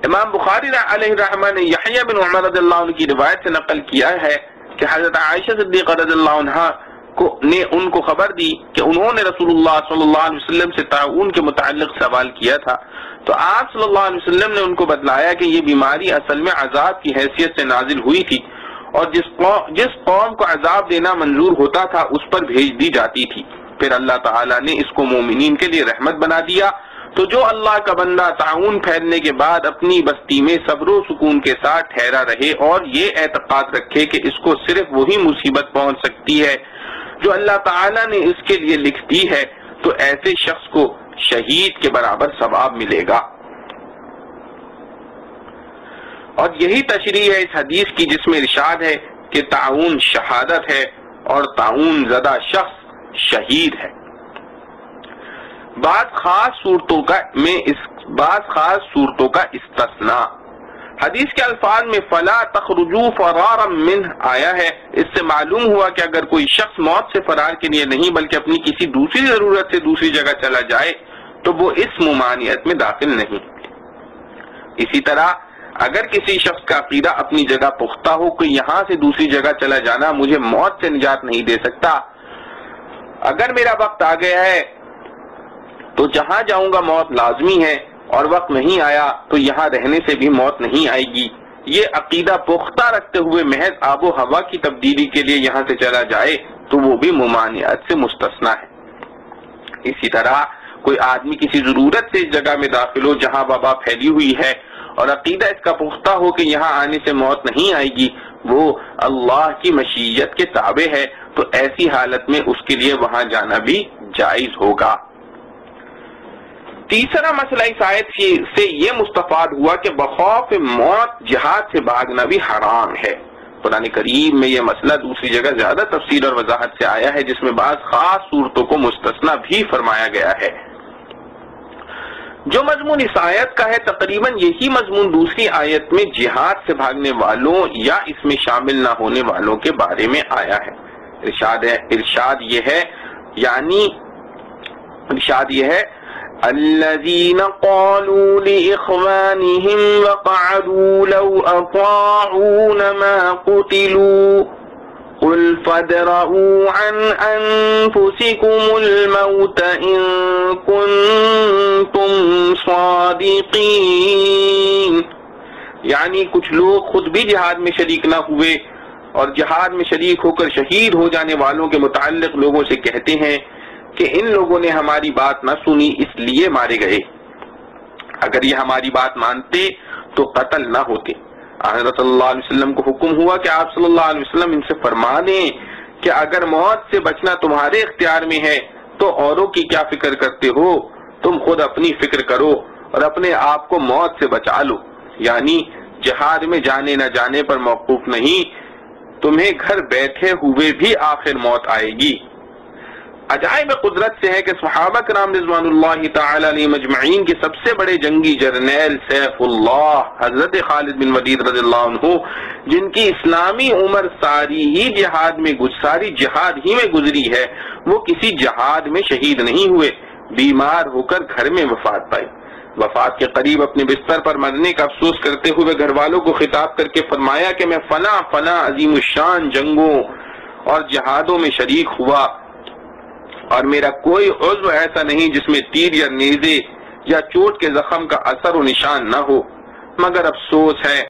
امام بخاری علیہ الرحمہ نے یحییٰ بن عمر رضی اللہ عنہ کی روایت سے نقل کیا ہے کہ حضرت عائشہ صدیقہ رضی اللہ عنہا نے ان کو خبر دی کہ انہوں نے رسول اللہ صلی اللہ علیہ وسلم سے طاعون کے متعلق سوال کیا تھا، تو آپ صلی اللہ علیہ وسلم نے ان کو بتلایا کہ یہ بیماری اصل میں عذاب کی حیثیت سے نازل ہوئی تھی، اور جس قوم کو عذاب دینا منظور ہوتا تھا اس پر بھیج دی جاتی تھی، پھر اللہ تعالیٰ نے اس کو مومنین کے لیے رحمت بنا دیا۔ تو جو اللہ کا بندہ طاعون پھیلنے کے بعد اپنی بستی میں صبر و سکون کے ساتھ ٹھہرا رہے اور یہ اعتقاد رکھے کہ اس کو صرف وہی مصیبت پہنچ سکتی ہے جو اللہ تعالیٰ نے اس کے لیے لکھ دی ہے، تو ایسے شخص کو شہید کے برابر ثواب ملے گا۔ اور یہی تشریح ہے اس حدیث کی جس میں ارشاد ہے کہ طاعون شہادت ہے اور طاعون زدہ شخص شہید ہے۔ بعض خاص صورتوں کا استثناء، حدیث کے الفاظ میں فلا تخرجوا فرارا منہ آیا ہے، اس سے معلوم ہوا کہ اگر کوئی شخص موت سے فرار کے لیے نہیں بلکہ اپنی کسی دوسری ضرورت سے دوسری جگہ چلا جائے تو وہ اس ممانعت میں داخل نہیں۔ اسی طرح اگر کسی شخص کا عقیدہ اپنی جگہ پختہ ہو کہ یہاں سے دوسری جگہ چلا جانا مجھے موت سے نجات نہیں دے سکتا، اگر میرا وقت آ گیا ہے تو جہاں جاؤں گا موت لازمی ہے، اور وقت نہیں آیا تو یہاں رہنے سے بھی موت نہیں آئے گی، یہ عقیدہ پختہ رکھتے ہوئے محض آب و ہوا کی تبدیلی کے لیے یہاں سے چلا جائے تو وہ بھی ممانعت سے مستثنیٰ ہے۔ اسی طرح کوئی آدمی کسی ضرورت سے اس جگہ میں داخل ہو جہاں وبا پھیلی ہوئی ہے اور عقیدہ اس کا پختہ ہو کہ یہاں آنے سے موت نہیں آئے گی، وہ اللہ کی مشیت کے تابع ہے، تو ایسی حالت میں اس کے لیے وہاں جانا بھی جائز ہوگا۔ تیسرا مسئلہ اس آیت سے یہ مستفاد ہوا کہ بخوف موت جہاد سے بھاگنا بھی حرام ہے۔ قرآن کریم میں یہ مسئلہ دوسری جگہ زیادہ تفصیل اور وضاحت سے آیا ہے، جس میں بعض خاص صورتوں کو مستثنیٰ بھی فرمایا گیا ہے۔ جو مضمون اس آیت کا ہے تقریباً یہی مضمون دوسری آیت میں جہاد سے بھاگنے والوں یا اس میں شامل نہ ہونے والوں کے بارے میں آیا ہے۔ ارشاد یہ ہے الذين قالوا لإخوانهم وقعدوا لو أطاعون ما قتلوا قل فادرؤوا عن انفسكم الموت ان كنتم صادقین، یعنی کچھ لوگ خود بھی جہاد میں شریک نہ ہوئے اور جہاد میں شریک ہو کر شہید ہو جانے والوں کے متعلق لوگوں سے کہتے ہیں کہ ان لوگوں نے ہماری بات نہ سنی اس لیے مارے گئے، اگر یہ ہماری بات مانتے تو قتل نہ ہوتے۔ حضرت صلی اللہ علیہ وسلم کو حکم ہوا کہ آپ صلی اللہ علیہ وسلم ان سے فرما دیں کہ اگر موت سے بچنا تمہارے اختیار میں ہے تو اوروں کی کیا فکر کرتے ہو، تم خود اپنی فکر کرو اور اپنے آپ کو موت سے بچا لو، یعنی جہاد میں جانے نہ جانے پر موقوف نہیں، تمہیں گھر بیٹھے ہوئے بھی آخر موت آئے گی۔ عجائب قدرت سے ہے کہ صحابہ کرام رضوان اللہ تعالی علیہ مجمعین کے سب سے بڑے جنگی جرنیل سیف اللہ حضرت خالد بن ولید رضی اللہ عنہ، جن کی اسلامی عمر ساری جہاد ہی میں گزری ہے، وہ کسی جہاد میں شہید نہیں ہوئے، بیمار ہو کر گھر میں وفات پائی۔ وفات کے قریب اپنے بستر پر مرنے کا افسوس کرتے ہوئے گھر والوں کو خطاب کر کے فرمایا کہ میں فلاں فلاں عظیم الشان جنگوں اور جہادوں میں شریک ہوا اور میرا کوئی عضو ایسا نہیں جس میں تیر یا نیزے یا چوٹ کے زخم کا اثر و نشان نہ ہو، مگر افسوس ہے